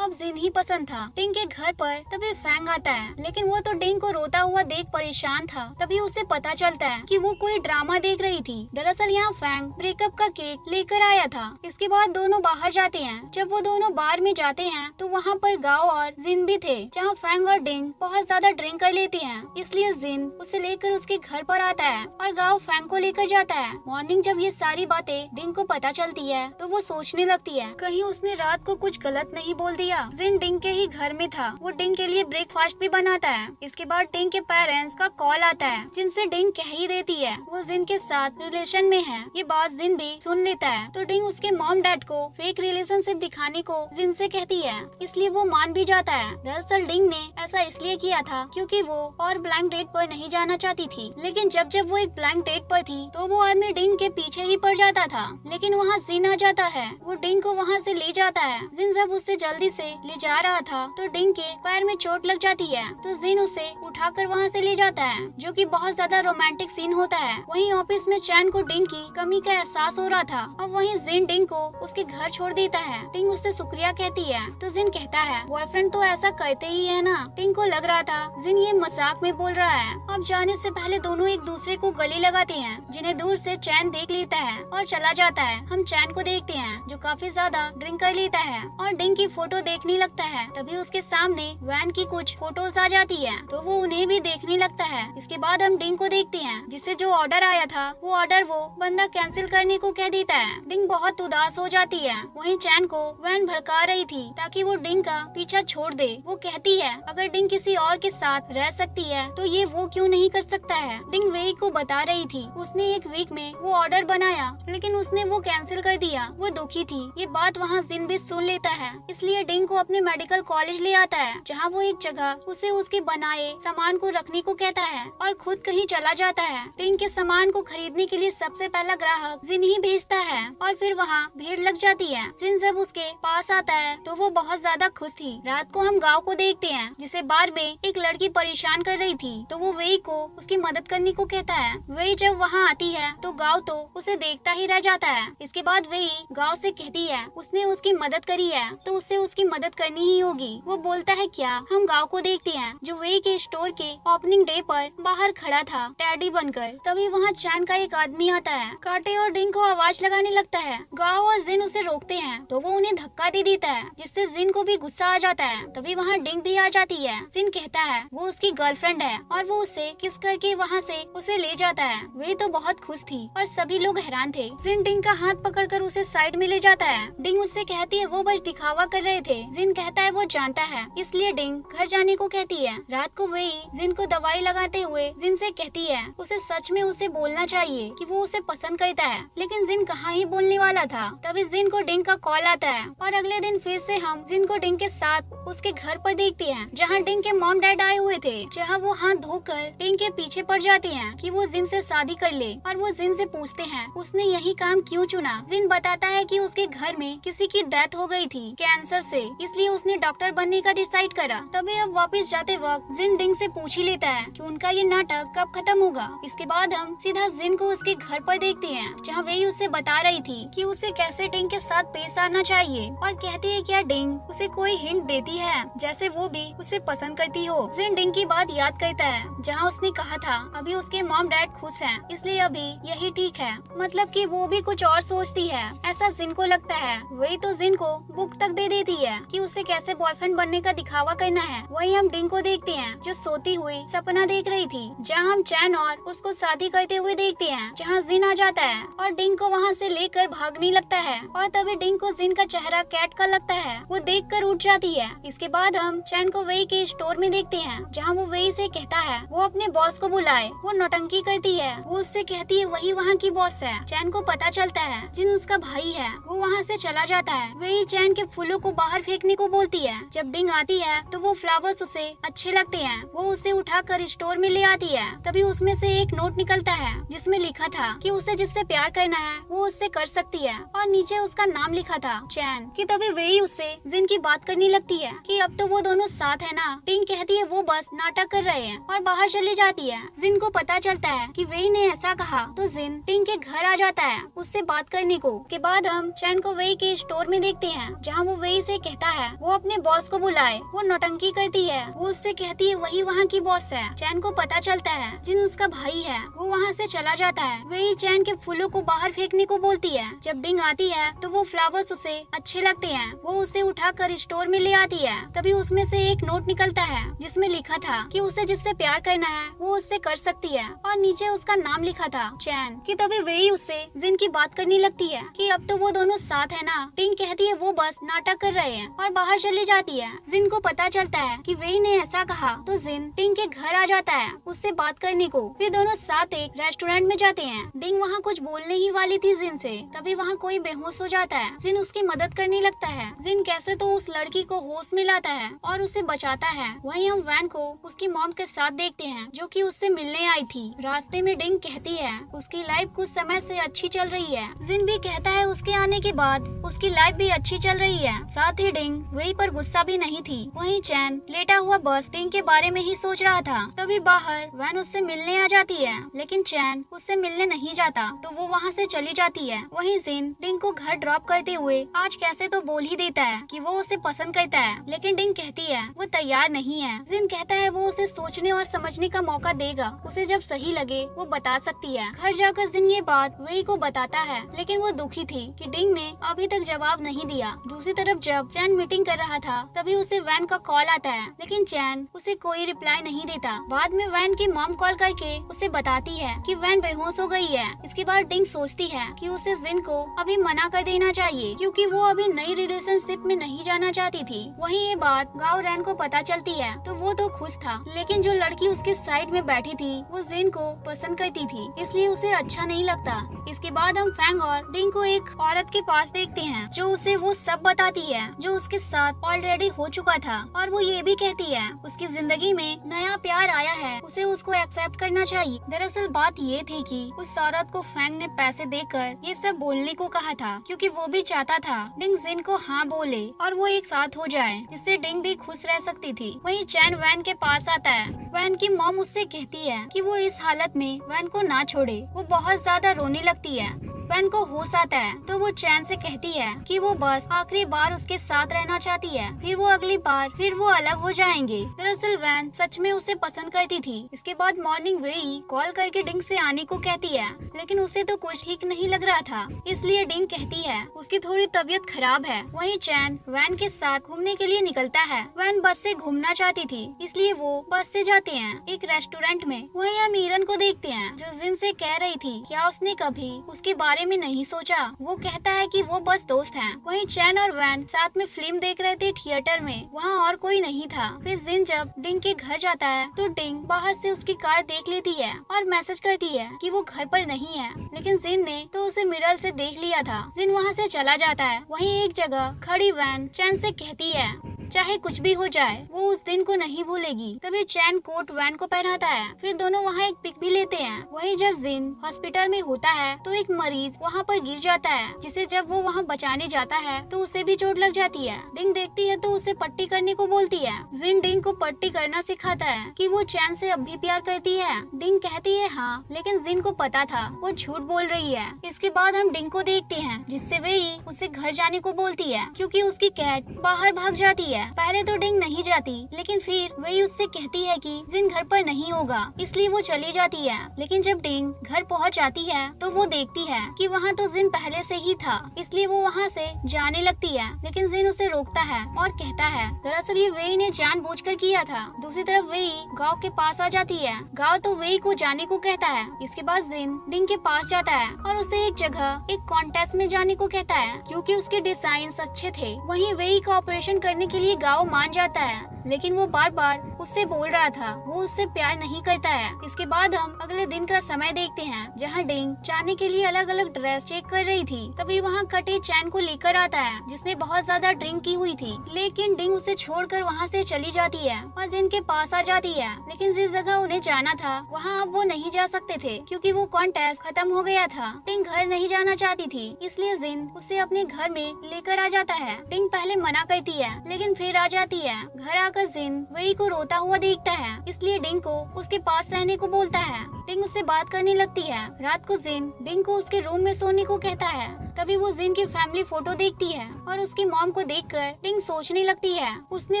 अब जिन ही पसंद था। डिंग के घर पर तभी फैंग आता है, लेकिन वो तो डिंग को रोता हुआ देख परेशान था। तभी उसे पता चलता है कि वो कोई ड्रामा देख रही थी। दरअसल यहाँ फैंग ब्रेकअप का केक लेकर आया था। इसके बाद दोनों बाहर जाते हैं। जब वो दोनों बार में जाते हैं तो वहाँ पर गाओ और जिन भी थे, जहाँ फैंग और डिंग बहुत ज्यादा ड्रिंक कर लेते हैं। इसलिए जिन उसे लेकर उसके घर पर आता है और गाओ फैंग को लेकर जाता है। मॉर्निंग जब ये सारी बातें डिंग को पता चलती है तो वो सोचने लगती है कहीं उसने रात को कुछ गलत नहीं बोल दिया। जिन डिंग के ही घर में था। वो डिंग के लिए ब्रेकफास्ट भी बनाता है। इसके बाद डिंग के पेरेंट्स का कॉल आता है, जिनसे डिंग कह ही देती है वो जिन के साथ रिलेशन में है। ये बात जिन भी सुन लेता है तो डिंग उसके मॉम डैड को फेक रिलेशनशिप दिखाने को जिन से कहती है, इसलिए वो मान भी जाता है। दरअसल डिंग ने ऐसा इसलिए किया था क्योंकि वो और ब्लैंक डेट पर नहीं जाना चाहती थी। लेकिन जब वो एक ब्लैंक डेट पर थी तो वो आदमी डिंग के पीछे ही पड़ जाता था। लेकिन वहाँ जिन आ जाता है। वो डिंग को वहाँ से ले जाता है। जिन जब उससे जल्दी से ले जा रहा था तो डिंग के पैर में चोट लग जाती है, तो जिन उसे उठाकर वहाँ से ले जाता है, जो कि बहुत ज्यादा रोमांटिक सीन होता है। वहीं ऑफिस में चैन को डिंग की कमी का एहसास हो रहा था। अब वहीं जिन डिंग को उसके घर छोड़ देता है। डिंग उससे शुक्रिया कहती है तो जिन कहता है बॉयफ्रेंड तो ऐसा करते ही है ना। डिंग को लग रहा था जिन ये मजाक में बोल रहा है। अब जाने से पहले दोनों एक दूसरे को गले लगाते हैं, जिन्हें दूर से चैन देख लेता है और चला जाता है। हम चैन को देखते हैं जो काफी ज्यादा ड्रिंक कर लेता है और डिंग की फोटो देखने लगता है। तभी उसके सामने वैन की कुछ फोटोज आ जाती है तो वो उन्हें भी देखने लगता है। इसके बाद हम डिंग को देखते हैं, जिससे जो ऑर्डर आया था वो ऑर्डर वो बंदा कैंसिल करने को कह देता है। डिंग बहुत उदास हो जाती है। वहीं चैन को वैन भड़का रही थी ताकि वो डिंग का पीछा छोड़ दे। वो कहती है अगर डिंग किसी और के साथ रह सकती है तो ये वो क्यों नहीं कर सकता है। डिंग वेई को बता रही थी उसने एक वीक में वो ऑर्डर बनाया, लेकिन उसने वो कैंसिल कर दिया। वो दुखी थी। ये बात वहाँ जिन भी सुन लेता है, इसलिए डिंग को अपने मेडिकल कॉलेज ले आता है, जहाँ वो एक जगह उसे उसके बनाए सामान को रखने को कहता है और खुद कहीं चला जाता है। डिंग के सामान को खरीदने के लिए सबसे पहला ग्राहक जिन ही भेजता है और फिर वहाँ भीड़ लग जाती है। जिन जब उसके पास आता है तो वो बहुत ज्यादा खुश थी। रात को हम गाँव को देखते हैं, जिसे बार में एक लड़की परेशान कर रही थी, तो वो वेई को उसकी मदद करने को कहता है। वेई जब वहाँ आती है तो गाँव तो उसे देखता ही रह जाता है। इसके बाद वेई गाँव से कहती है उसने उसकी मदद करी है तो उसे उसकी मदद करनी ही होगी। वो बोलता है क्या। हम गाँव को देखते हैं जो वेई के स्टोर के ओपनिंग डे पर बाहर खड़ा था टैडी बनकर। तभी वहाँ चैन का एक आदमी आता है, काटे और डिंग को आवाज लगाने लगता है। गाँव और जिन उसे रोकते हैं तो वो उन्हें धक्का दे देता है, जिससे जिन को भी गुस्सा आ जाता है। तभी वहाँ डिंग भी आ जाती है। जिन कहता है वो उसकी गर्लफ्रेंड है और वो उसे किस करके वहाँ से उसे ले जाता है। वे तो बहुत खुश थी और सभी लोग हैरान थे। जिन डिंग का हाथ पकड़कर उसे साइड में ले जाता है। डिंग उससे कहती है वो बस दिखावा कर रहे थे। जिन कहता है वो जानता है, इसलिए डिंग घर जाने को कहती है। रात को वे जिन को दवाई लगाते हुए जिन से कहती है उसे सच में उसे बोलना चाहिए कि वो उसे पसंद करता है, लेकिन जिन कहाँ ही बोलने वाला था। तभी जिन को डिंग का कॉल आता है और अगले दिन फिर से हम जिन को डिंग के साथ उसके घर पर देखते हैं, जहाँ डिंग के मॉम डैड आए हुए थे, जहाँ वो हाथ धोकर डिंग के पीछे पड़ जाते हैं कि वो जिन से शादी कर ले। और वो जिन से पूछते हैं उसने यही काम क्यों चुना। जिन बताता है कि उसके घर में किसी की डेथ हो गई थी कैंसर से, इसलिए उसने डॉक्टर बनने का डिसाइड करा। तभी अब वापस जाते वक्त जिन डिंग से पूछ ही लेता है कि उनका ये नाटक कब खत्म होगा। इसके बाद हम सीधा जिन को उसके घर पर देखते हैं, जहाँ वे उसे बता रही थी कि उसे कैसे डिंग के साथ पेश आना चाहिए और कहती है क्या डिंग उसे कोई हिंट देती है जैसे वो भी उसे पसंद करती हो। जिन डिंग की बात याद करता है, जहाँ उसने कहा था अभी उसके मॉम डैड खुश हैं, इसलिए अभी यही ठीक है। मतलब कि वो भी कुछ और सोचती है, ऐसा जिन को लगता है। वही तो जिन को बुक तक दे देती है कि उसे कैसे बॉयफ्रेंड बनने का दिखावा करना है। वही हम डिंग को देखते हैं जो सोती हुई सपना देख रही थी, जहाँ हम चैन और उसको शादी करते हुए देखते हैं, जहाँ जिन आ जाता है और डिंग को वहाँ से लेकर भागने लगता है। और तभी डिंग को जिन का चेहरा कैट का लगता है, वो देख कर उठ जाती है। इसके बाद हम चैन को वेई के स्टोर में देखते हैं, जहाँ वो वेई से कहता है वो अपने बॉस को बुलाए। वो नौटंकी करती है, वो उससे कहती है वही वहाँ की बॉस है। चैन को पता चलता है जिन उसका भाई है। वो वहाँ से चला जाता है। वेई चैन के फूलों को बाहर फेंकने को बोलती है। जब डिंग आती है तो वो फ्लावर्स उसे अच्छे लगते देखते हैं वो उसे उठाकर स्टोर में ले आती है। तभी उसमें से एक नोट निकलता है जिसमें लिखा था कि उसे जिससे प्यार करना है वो उससे कर सकती है, और नीचे उसका नाम लिखा था चैन। कि तभी वही उससे जिन की बात करने लगती है कि अब तो वो दोनों साथ है ना। टिंग कहती है वो बस नाटक कर रहे हैं और बाहर चली जाती है। जिन को पता चलता है कि वही ने ऐसा कहा तो जिन टिंग के घर आ जाता है उससे बात करने को। के बाद हम चैन को वही के स्टोर में देखते हैं जहाँ वो वही से कहता है वो अपने बॉस को बुलाए। वो नौटंकी करती है, वो उससे कहती है वही वहाँ की बॉस है। चैन को पता चलता है जिन उसका भाई है। वो वहाँ से चला जाता है। वही चैन के फूलों को बाहर फेंकने को बोलती है। जब डिंग आती है तो वो फ्लावर्स उसे अच्छे लगते हैं। वो उसे उठाकर स्टोर में ले आती है। तभी उसमें से एक नोट निकलता है जिसमें लिखा था कि उसे जिससे प्यार करना है वो उससे कर सकती है, और नीचे उसका नाम लिखा था चैन। कि तभी वही उससे जिन की बात करने लगती है कि अब तो वो दोनों साथ है ना। टिंग कहती है वो बस नाटक कर रहे हैं और बाहर चली जाती है। जिन को पता चलता है कि वही ने ऐसा कहा तो जिन टिंग के घर आ जाता है उससे बात करने को। फिर दोनों साथ एक रेस्टोरेंट में जाते हैं। डिंग वहाँ कुछ बोलने ही वाली थी जिन से, तभी वहाँ कोई बेहोश हो जाता है। जिन उसकी मदद करने लगता है। जिन कैसे तो उस लड़की को होश में लाता है और उसे बचाता है। वहीं हम वैन को उसकी मॉम के साथ देखते हैं जो कि उससे मिलने आई थी। रास्ते में डिंग कहती है उसकी लाइफ कुछ समय से अच्छी चल रही है। जिन भी कहता है उसके आने के बाद उसकी लाइफ भी अच्छी चल रही है। साथ ही डिंग वही पर गुस्सा भी नहीं थी। वहीं चैन लेटा हुआ बस डिंग के बारे में ही सोच रहा था। तभी बाहर वैन उससे मिलने आ जाती है, लेकिन चैन उससे मिलने नहीं जाता तो वो वहाँ से चली जाती है। वहीं जिन डिंग को घर ड्रॉप करते हुए आज कैसे तो बोल ही देता है कि वो उसे पसंद करता है, लेकिन डिंग कहती है वो तैयार नहीं है। जिन कहता है वो उसे सोचने और समझने का मौका देगा, उसे जब सही लगे वो बता सकती है। घर जाकर जिन ये बात वही को बताता है, लेकिन वो दुखी थी कि डिंग ने अभी तक जवाब नहीं दिया। दूसरी तरफ जब चैन मीटिंग कर रहा था तभी उसे वैन का कॉल आता है, लेकिन चैन उसे कोई रिप्लाई नहीं देता। बाद में वैन की मॉम कॉल करके उसे बताती है कि वैन बेहोश हो गई है। इसके बाद डिंग सोचती है कि उसे जिन को अभी मना कर देना चाहिए क्योंकि वो अभी नई रिलेशनशिप में नहीं जाना चाहती थी। वहीं ये बात गाओ रैन को पता चलती है तो वो तो खुश था, लेकिन जो लड़की उसके साइड में बैठी थी वो जिन को पसंद करती थी, इसलिए उसे अच्छा नहीं लगता। इसके बाद हम फैंग और डिंग को एक औरत के पास देखते हैं जो उसे वो सब बताती है जो उसके साथ ऑलरेडी हो चुका था, और वो ये भी कहती है उसकी जिंदगी में नया प्यार आया है, उसे उसको एक्सेप्ट करना चाहिए। दरअसल बात ये थी कि उस औरत को फैंग ने पैसे देकर ये सब बोलने को कहा था क्योंकि वो भी चाहता था डिंग जिन को हाँ बोले और वो एक साथ हो जाए, जिससे डिंग भी खुश रह सकती थी। वहीं चैन वैन के पास आता है। वैन की मॉम उससे कहती है कि वो इस हालत में वैन को ना छोड़े, वो बहुत ज्यादा रोने लगती है। वैन को होश आता है तो वो चैन से कहती है कि वो बस आखिरी बार उसके साथ रहना चाहती है, फिर वो अगली बार फिर वो अलग हो जाएंगे। दरअसल वैन सच में उसे पसंद करती थी। इसके बाद मॉर्निंग वेई कॉल करके डिंग से आने को कहती है, लेकिन उसे तो कुछ ठीक नहीं लग रहा था, इसलिए डिंग कहती है उसकी थोड़ी तबीयत खराब है। वहीं चैन वैन के साथ घूमने के लिए निकलता है। वैन बस से घूमना चाहती थी, इसलिए वो बस से जाते हैं एक रेस्टोरेंट में। वहीं हम ईरन को देखते हैं जो जिन से कह रही थी क्या उसने कभी उसके बारे में नहीं सोचा। वो कहता है कि वो बस दोस्त हैं। वहीं चैन और वैन साथ में फिल्म देख रहे थे थिएटर में, वहाँ और कोई नहीं था। फिर जिन जब डिंग के घर जाता है तो डिंग बाहर से उसकी कार देख लेती है और मैसेज करती है कि वो घर पर नहीं है, लेकिन जिन ने तो उसे मिरर से देख लिया था। जिन वहाँ से चला जाता है। वहीं एक जगह खड़ी वैन चैन से कहती है चाहे कुछ भी हो जाए वो उस दिन को नहीं भूलेगी। तभी चैन कोट वैन को पहनाता है। फिर दोनों वहाँ एक पिक भी लेते हैं। वहीं जब जिन हॉस्पिटल में होता है तो एक मरीज वहाँ पर गिर जाता है, जिसे जब वो वहाँ बचाने जाता है तो उसे भी चोट लग जाती है। डिंग देखती है तो उसे पट्टी करने को बोलती है। जिन डिंग को पट्टी करना सिखाता है कि वो चैन से अब भी प्यार करती है। डिंग कहती है हाँ, लेकिन जिन को पता था वो झूठ बोल रही है। इसके बाद हम डिंग को देखते हैं जिससे वही उसे घर जाने को बोलती है क्योंकि उसकी कैट बाहर भाग जाती है। पहले तो डिंग नहीं जाती, लेकिन फिर वही उससे कहती है कि जिन घर पर नहीं होगा, इसलिए वो चली जाती है। लेकिन जब डिंग घर पहुंच जाती है तो वो देखती है कि वहाँ तो जिन पहले से ही था, इसलिए वो वहाँ से जाने लगती है। लेकिन जिन उसे रोकता है और कहता है दरअसल ये वेई ने जानबूझकर किया था। दूसरी तरफ वेई गाँव के पास आ जाती है। गाँव तो वेई को जाने को कहता है। इसके बाद जिन डिंग के पास जाता है और उसे एक जगह एक कॉन्टेस्ट में जाने को कहता है क्योंकि उसके डिजाइन अच्छे थे। वहीं वेई का ऑपरेशन करने के लिए गाँव मान जाता है। लेकिन वो बार बार उससे बोल रहा था वो उससे प्यार नहीं करता है। इसके बाद हम अगले दिन का समय देखते हैं जहाँ डिंग जाने के लिए अलग अलग ड्रेस चेक कर रही थी। तभी वहाँ कटे चैन को लेकर आता है जिसने बहुत ज्यादा ड्रिंक की हुई थी, लेकिन डिंग उसे छोड़कर वहाँ से चली जाती है और जिन के पास आ जाती है। लेकिन जिस जगह उन्हें जाना था वहाँ अब वो नहीं जा सकते थे क्योंकि वो कॉन्टेस्ट खत्म हो गया था। डिंग घर नहीं जाना चाहती थी, इसलिए जिन उसे अपने घर में लेकर आ जाता है। डिंग पहले मना करती है लेकिन फिर आ जाती है। घर आकर जिन वेई को रोता हुआ देखता है, इसलिए डिंग को उसके पास रहने को बोलता है। डिंग उससे बात करने लगती है। रात को जिन डिंग को उसके रूम में सोने को कहता है। तभी वो जिन की फैमिली फोटो देखती है और उसकी मॉम को देखकर डिंग सोचने लगती है उसने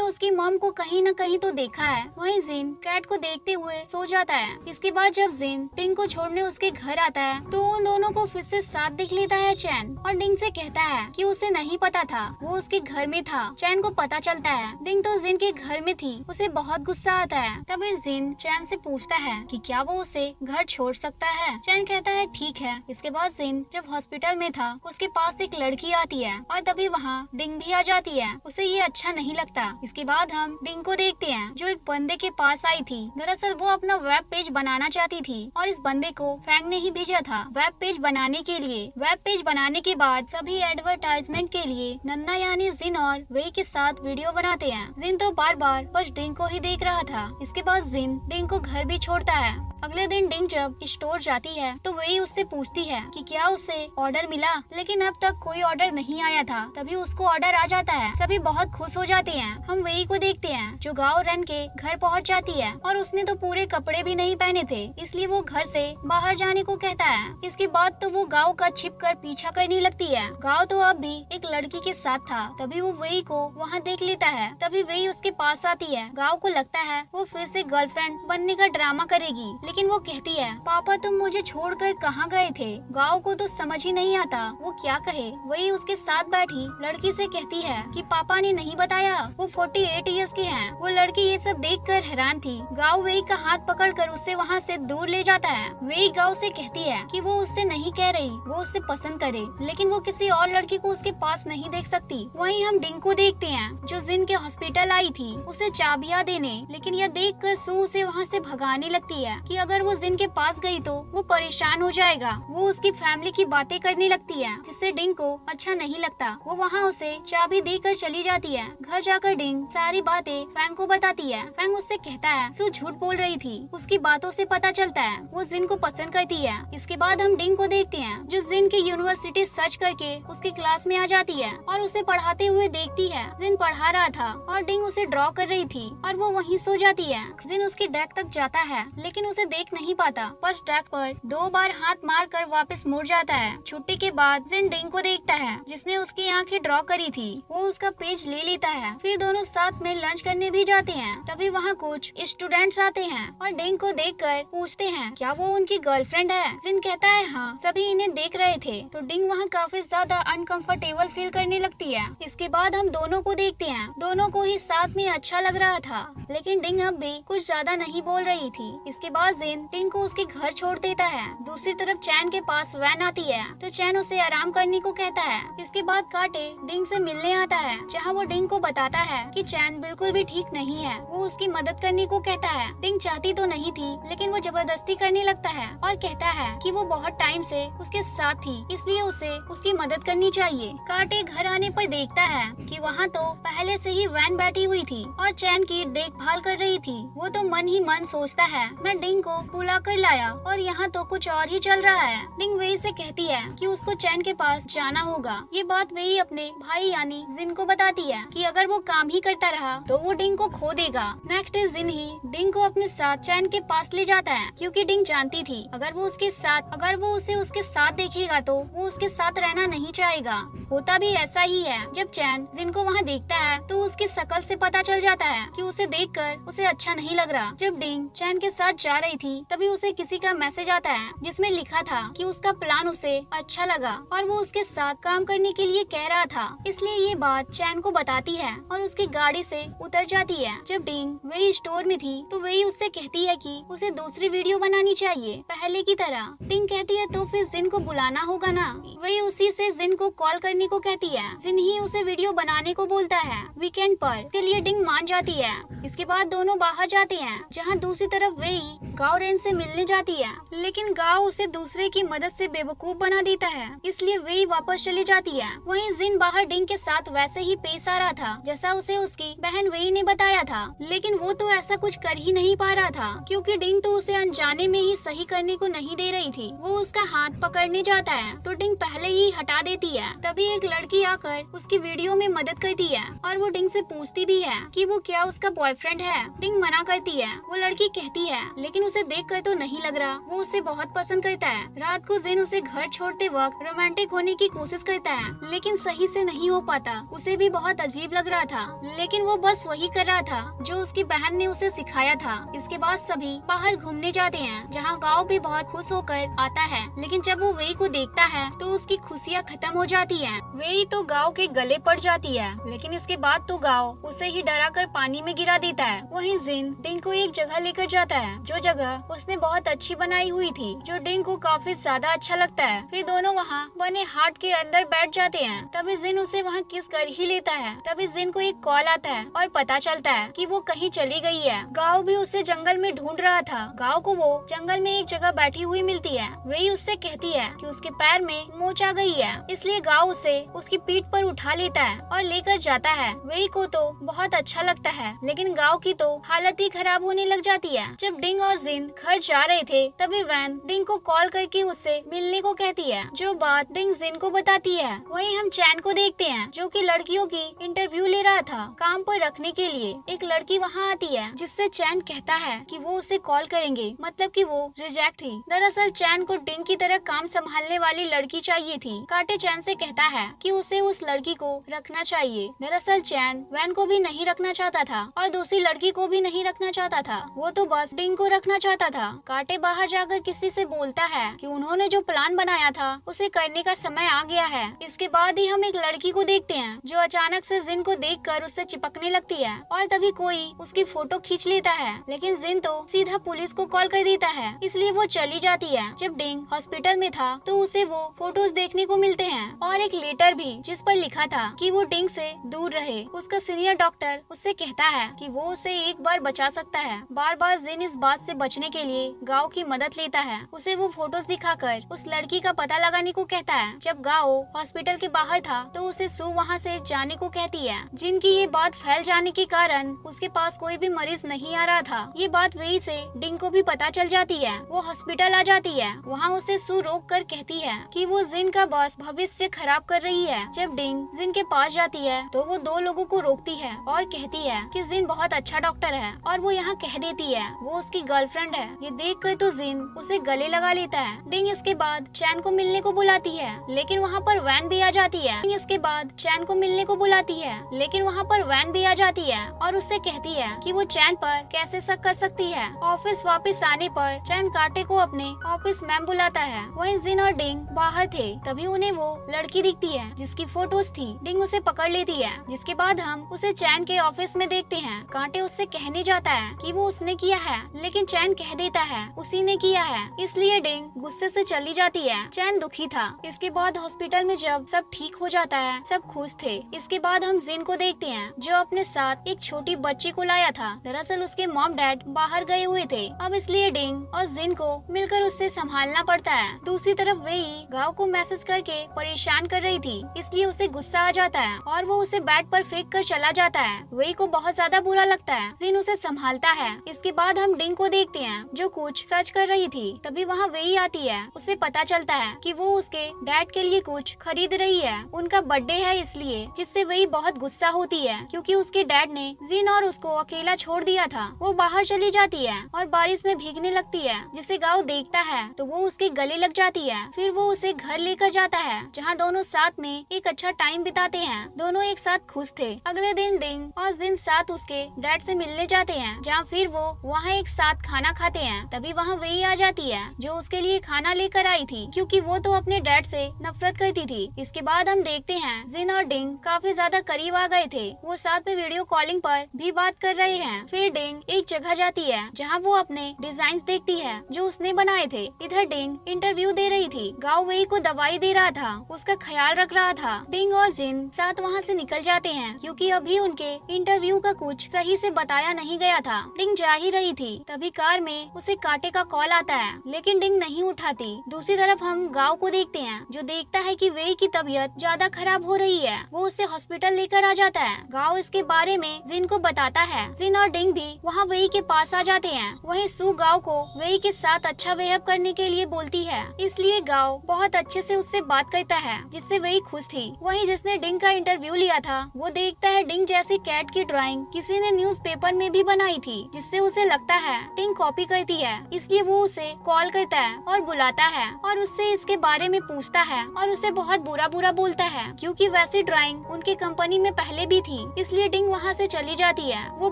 उसकी मॉम को कहीं न कहीं तो देखा है। वहीं जिन कैट को देखते हुए सो जाता है। इसके बाद जब जिन डिंग को छोड़ने उसके घर आता है तो उन दोनों को फिर से साथ दिख लेता है चैन और डिंग से कहता है कि उसे नहीं पता था वो उसके घर में था। चैन को पता चलता है डिंग तो जिन के घर में थी। उसे बहुत गुस्सा आता है। तभी जिन चैन से पूछता है कि क्या वो उसे घर छोड़ सकता है। चैन कहता है ठीक है। इसके बाद जिन जब हॉस्पिटल में था उसके पास एक लड़की आती है और तभी वहाँ डिंग भी आ जाती है। उसे ये अच्छा नहीं लगता। इसके बाद हम डिंग को देखते हैं जो एक बंदे के पास आई थी। दरअसल वो अपना वेब पेज बनाना चाहती थी और इस बंदे को फैंग ने ही भेजा था वेब पेज बनाने के लिए। वेब पेज बनाने के बाद सभी एडवर्टाइजमेंट के लिए नन्ना यानी जिन और वेई के साथ वीडियो बनाते हैं। जिन तो बार बार बस डिंग को ही देख रहा था। इसके बाद जिन डिंग को घर भी छोड़ता है। अगले दिन डिंग जब स्टोर जाती है तो वही उससे पूछती है कि क्या उसे ऑर्डर मिला, लेकिन अब तक कोई ऑर्डर नहीं आया था। तभी उसको ऑर्डर आ जाता है। सभी बहुत खुश हो जाते हैं। हम वही को देखते हैं जो गाँव रन के घर पहुंच जाती है और उसने तो पूरे कपड़े भी नहीं पहने थे, इसलिए वो घर से बाहर जाने को कहता है। इसके बाद तो वो गाँव का छिप कर पीछा करने लगती है। गाँव तो अब भी एक लड़की के साथ था। तभी वो वही को वहाँ देख लेता है। तभी वही उसके पास आती है। गाँव को लगता है वो फिर से गर्लफ्रेंड बनने का ड्रामा करेगी, लेकिन वो कहती है पापा तुम मुझे छोड़कर कहाँ गए थे। गाँव को तो समझ ही नहीं आता वो क्या कहे। वही उसके साथ बैठी लड़की से कहती है कि पापा ने नहीं बताया वो 48 इयर्स के हैं। वो लड़की ये सब देखकर हैरान थी। गाँव वही का हाथ पकड़कर उसे वहाँ से दूर ले जाता है। वही गाँव से कहती है कि वो उससे नहीं कह रही वो उससे पसंद करे, लेकिन वो किसी और लड़की को उसके पास नहीं देख सकती। वहीं हम डिंग को देखते हैं जो जिन के हॉस्पिटल आई थी उसे चाबियां देने, लेकिन यह देखकर सू उसे वहाँ से भगाने लगती है कि अगर वो जिन के पास गई तो वो परेशान हो जाएगा। वो उसकी फैमिली की बातें करने लगती है जिससे डिंग को अच्छा नहीं लगता। वो वहाँ उसे चाबी देकर चली जाती है। घर जाकर डिंग सारी बातें फैंग को बताती है। फैंग उससे कहता है सू झूठ बोल रही थी, उसकी बातों से पता चलता है वो जिन को पसंद करती है। इसके बाद हम डिंग को देखते हैं जो जिन की यूनिवर्सिटी सर्च करके उसकी क्लास में आ जाती है और उसे पढ़ाते हुए देखती है। जिन पढ़ा रहा था और डिंग उसे ड्रॉ कर रही थी और वो वहीं सो जाती है। जिन उसकी डेस्क तक जाता है लेकिन उसे देख नहीं पाता, बस डेस्क पर 2 बार हाथ मार कर वापस मुड़ जाता है। छुट्टी के बाद जिन डिंग को देखता है जिसने उसकी आंखें ड्रॉ करी थी। वो उसका पेज ले लेता है। फिर दोनों साथ में लंच करने भी जाते हैं। तभी वहाँ कुछ स्टूडेंट्स आते हैं और डिंग को देखकर पूछते हैं क्या वो उनकी गर्लफ्रेंड है। जिन कहता है हाँ, सभी इन्हें देख रहे थे। तो डिंग वहाँ काफी ज्यादा अनकंफर्टेबल फील करने लगती है। इसके बाद हम दोनों को देखते हैं। दोनों को ही साथ में अच्छा लग रहा था, लेकिन डिंग अब भी कुछ ज्यादा नहीं बोल रही थी। इसके बाद जिन डिंग को उसके घर छोड़ देता है। दूसरी तरफ चैन के पास वैन आती है तो चैन उसे आराम करने को कहता है। इसके बाद काटे डिंग से मिलने आता है जहाँ वो डिंग को बताता है कि चैन बिल्कुल भी ठीक नहीं है। वो उसकी मदद करने को कहता है। डिंग चाहती तो नहीं थी, लेकिन वो जबरदस्ती करने लगता है और कहता है कि वो बहुत टाइम से उसके साथ थी, इसलिए उसे उसकी मदद करनी चाहिए। काटे घर आने पर देखता है कि वहाँ तो पहले से ही वैन बैठी हुई थी और चैन की देखभाल कर रही थी। वो तो मन ही मन सोचता है मैं डिंग को बुला कर लाया और यहाँ तो कुछ और ही चल रहा है। डिंग वेई से कहती है कि उसको चैन के पास जाना होगा। ये बात वेई अपने भाई यानी जिन को बताती है कि अगर वो काम ही करता रहा तो वो डिंग को खो देगा। नेक्स्ट डे जिन ही डिंग को अपने साथ चैन के पास ले जाता है क्योंकि डिंग जानती थी अगर वो उसे उसके साथ देखेगा तो वो उसके साथ रहना नहीं चाहेगा। होता भी ऐसा ही है। जब चैन जिन को वहाँ देखता है तो उसकी शकल से पता चल जाता है कि उसे देखकर उसे अच्छा नहीं लग रहा। जब डिंग चैन के साथ जा रही थी तभी उसे किसी का मैसेज आता है जिसमें लिखा था कि उसका प्लान उसे अच्छा लगा और वो उसके साथ काम करने के लिए कह रहा था, इसलिए ये बात चैन को बताती है और उसकी गाड़ी से उतर जाती है। जब डिंग वही स्टोर में थी तो वही उससे कहती है कि उसे दूसरी वीडियो बनानी चाहिए पहले की तरह। डिंग कहती है तो फिर जिन को बुलाना होगा ना। वही उसी से जिन को कॉल करने को कहती है। जिन ही उसे वीडियो बनाने को बोलता है वीकेंड पर। इसके लिए डिंग डिंग मान जाती है। इसके बाद दोनों बाहर जाते हैं, जहाँ दूसरी तरफ वेई गाओ रेन से मिलने जाती है, लेकिन गाओ उसे दूसरे की मदद से बेवकूफ बना देता है, इसलिए वेई वापस चली जाती है। वहीं जिन बाहर डिंग के साथ वैसे ही पेश आ रहा था जैसा उसे उसकी बहन वेई ने बताया था, लेकिन वो तो ऐसा कुछ कर ही नहीं पा रहा था, क्योंकि डिंग तो उसे अनजाने में ही सही करने को नहीं दे रही थी। वो उसका हाथ पकड़ने जाता है तो डिंग पहले ही हटा देती है। तभी एक लड़की आकर उसकी वीडियो में मदद करती है और वो डिंग से पूछती भी है कि वो क्या उसका बॉयफ्रेंड है। डिंग मना करती है। वो लड़की कहती है लेकिन उसे देखकर तो नहीं लग रहा, वो उसे बहुत पसंद करता है। रात को जिन उसे घर छोड़ते वक्त रोमांटिक होने की कोशिश करता है, लेकिन सही से नहीं हो पाता। उसे भी बहुत अजीब लग रहा था, लेकिन वो बस वही कर रहा था जो उसकी बहन ने उसे सिखाया था। इसके बाद सभी बाहर घूमने जाते हैं, जहाँ गाओ भी बहुत खुश होकर आता है, लेकिन जब वो वेई को देखता है तो उसकी खुशियाँ खत्म हो जाती है। वेई तो गाओ के गले पड़ जाती है, लेकिन इसके बाद तो गाओ उसे ही डरा कर पानी में गिरा देता है। वहीं जिन डिंग को एक जगह लेकर जाता है, जो जगह उसने बहुत अच्छी बनाई हुई थी, जो डिंग को काफी ज्यादा अच्छा लगता है। फिर दोनों वहाँ बने हाट के अंदर बैठ जाते हैं। तभी जिन उसे वहाँ किस कर ही लेता है। तभी जिन को एक कॉल आता है और पता चलता है कि वो कहीं चली गई है। गाओ भी उसे जंगल में ढूंढ रहा था। गाओ को वो जंगल में एक जगह बैठी हुई मिलती है। वही उससे कहती है कि उसके पैर में मोच आ गई है, इसलिए गाओ उसे उसकी पीठ पर उठा लेता है और लेकर जाता है। वही को तो बहुत अच्छा लगता है, लेकिन गाओ की तो हालत ही खराब होने लग जाती है। जब डिंग और जिन घर जा रहे थे, तभी वैन डिंग को कॉल करके उससे मिलने को कहती है, जो बात डिंग जिन को बताती है। वहीं हम चैन को देखते हैं, जो कि लड़कियों की इंटरव्यू ले रहा था काम पर रखने के लिए। एक लड़की वहाँ आती है, जिससे चैन कहता है कि वो उसे कॉल करेंगे, मतलब कि वो रिजेक्ट थी। दरअसल चैन को डिंग की तरह काम संभालने वाली लड़की चाहिए थी। काटे चैन से कहता है कि उसे उस लड़की को रखना चाहिए। दरअसल चैन वैन को भी नहीं रखना चाहता था और दूसरी लड़की को भी नहीं रखना चाहता था, वो तो बस डिंग को रखना चाहता था। काटे बाहर जाकर किसी से बोलता है कि उन्होंने जो प्लान बनाया था उसे करने का समय आ गया है। इसके बाद ही हम एक लड़की को देखते हैं, जो अचानक से जिन को देखकर उससे चिपकने लगती है और तभी कोई उसकी फोटो खींच लेता है, लेकिन जिन तो सीधा पुलिस को कॉल कर देता है, इसलिए वो चली जाती है। जब डिंग हॉस्पिटल में था तो उसे वो फोटोज देखने को मिलते हैं और एक लेटर भी, जिस पर लिखा था कि वो डिंग से दूर रहे। उसका सीनियर डॉक्टर उससे कहता है कि वो उसे एक बार बचा सकता है। बार बार जिन इस बात से बचने के लिए गाओ की मदद लेता है। उसे वो फोटोज दिखाकर उस लड़की का पता लगाने को कहता है। जब गाओ हॉस्पिटल के बाहर था तो उसे सू वहाँ से जाने को कहती है। जिनकी ये बात फैल जाने के कारण उसके पास कोई भी मरीज नहीं आ रहा था। ये बात वही से डिंग को भी पता चल जाती है। वो हॉस्पिटल आ जाती है। वहाँ उसे सू रोक कर कहती है कि वो जिन का बस भविष्य खराब कर रही है। जब डिंग जिन के पास जाती है तो वो दो लोगों को रोकती है और कहती है कि जिन बहुत अच्छा डॉक्टर है और वो यहाँ कह देती है वो उसकी गर्लफ्रेंड है। ये देख कर तो जिन उसे गले लगा लेता है। डिंग इसके बाद चैन को मिलने को बुलाती है, लेकिन वहाँ पर वैन भी आ जाती है। डिंग इसके बाद चैन को मिलने को बुलाती है, लेकिन वहाँ पर वैन भी आ जाती है और उससे कहती है कि वो चैन पर कैसे शक कर सकती है। ऑफिस वापस आने पर चैन काटे को अपने ऑफिस मैम बुलाता है। वहीं जिन और डिंग बाहर थे, तभी उन्हें वो लड़की दिखती है जिसकी फोटोज थी। डिंग उसे पकड़ लेती है, जिसके बाद हम उसे चैन के ऑफिस में देखते हैं। कांटे उससे कहने जाता है कि वो उसने किया है, लेकिन चैन कह देता है उसी ने किया है, इसलिए डिंग गुस्से से चली जाती है। चैन दुखी था। इसके बाद हॉस्पिटल में जब सब ठीक हो जाता है, सब खुश थे। इसके बाद हम जिन को देखते हैं, जो अपने साथ एक छोटी बच्ची को लाया था। दरअसल उसके मॉम डैड बाहर गए हुए थे, अब इसलिए डिंग और जिन को मिलकर उससे संभालना पड़ता है। दूसरी तरफ वेई गाँव को मैसेज करके परेशान कर रही थी, इसलिए उसे गुस्सा आ जाता है और वो उसे बेड पर फेंक कर चला जाता है। वेई को बहुत ज्यादा बुरा लगता है। जिन उसे संभालता है। इसके बाद हम डिंग को देखते हैं, जो कुछ सर्च कर रही थी। तभी वहाँ वेई आती है। उसे पता चलता है कि वो उसके डैड के लिए कुछ खरीद रही है। उनका बर्थडे है इसलिए, जिससे वेई बहुत गुस्सा होती है, क्योंकि उसके डैड ने जिन और उसको अकेला छोड़ दिया था। वो बाहर चली जाती है और बारिश में भीगने लगती है, जिसे गाँव देखता है तो वो उसके गले लग जाती है। फिर वो उसे घर लेकर जाता है, जहाँ दोनों साथ में एक अच्छा टाइम बिताते हैं। दोनों एक साथ खुश थे। अगले दिन डिंग और जिन साथ उसके डैड से मिलने जाते हैं, जहाँ फिर वो वहाँ एक साथ खाना खाते हैं। तभी वहाँ वेई आ जाती है, जो उसके लिए खाना लेकर आई थी, क्योंकि वो तो अपने डैड से नफरत करती थी। इसके बाद हम देखते हैं जिन और डिंग काफी ज्यादा करीब आ गए रहे थे। वो साथ में वीडियो कॉलिंग पर भी बात कर रहे हैं। फिर डिंग एक जगह जाती है जहाँ वो अपने डिजाइन देखती है जो उसने बनाए थे। इधर डिंग इंटरव्यू दे रही थी। गाओ वेई को दवाई दे रहा था, उसका ख्याल रख रहा था। डिंग और जिन साथ वहाँ से निकल जाते हैं क्योंकि अभी उनके इंटरव्यू का कुछ सही से बताया नहीं गया था। डिंग जा ही रही थी, तभी कार में उसे कांटे का कॉल आता है, लेकिन डिंग नहीं उठाती। दूसरी तरफ हम गाओ को देखते हैं जो देखता है कि वेई की तबीयत ज्यादा खराब हो रही है। वो उसे हॉस्पिटल लेकर आ जाता है। गाओ इसके बारे में जिन को बताता है। जिन और डिंग भी वहाँ वेई के पास आ जाते हैं। वहीं सू गाओ को वेई के साथ अच्छा बिहेव करने के लिए बोलती है, इसलिए गाओ बहुत अच्छे से उससे बात करता है जिससे वेई खुश थी। वहीं जिसने डिंग का इंटरव्यू लिया था वो देखता है डिंग जैसी कैट की ड्राइंग किसी ने न्यूज़पेपर में भी बनाई थी, जिससे उसे लगता है डिंग कॉपी करती है। इसलिए वो उसे कॉल करता है और बुलाता है और उससे इसके बारे में पूछता है और उसे बहुत बुरा बुरा बोलता है क्योंकि वैसी ड्राइंग उनकी कंपनी में पहले भी थी। इसलिए डिंग वहाँ से चली जाती है। वो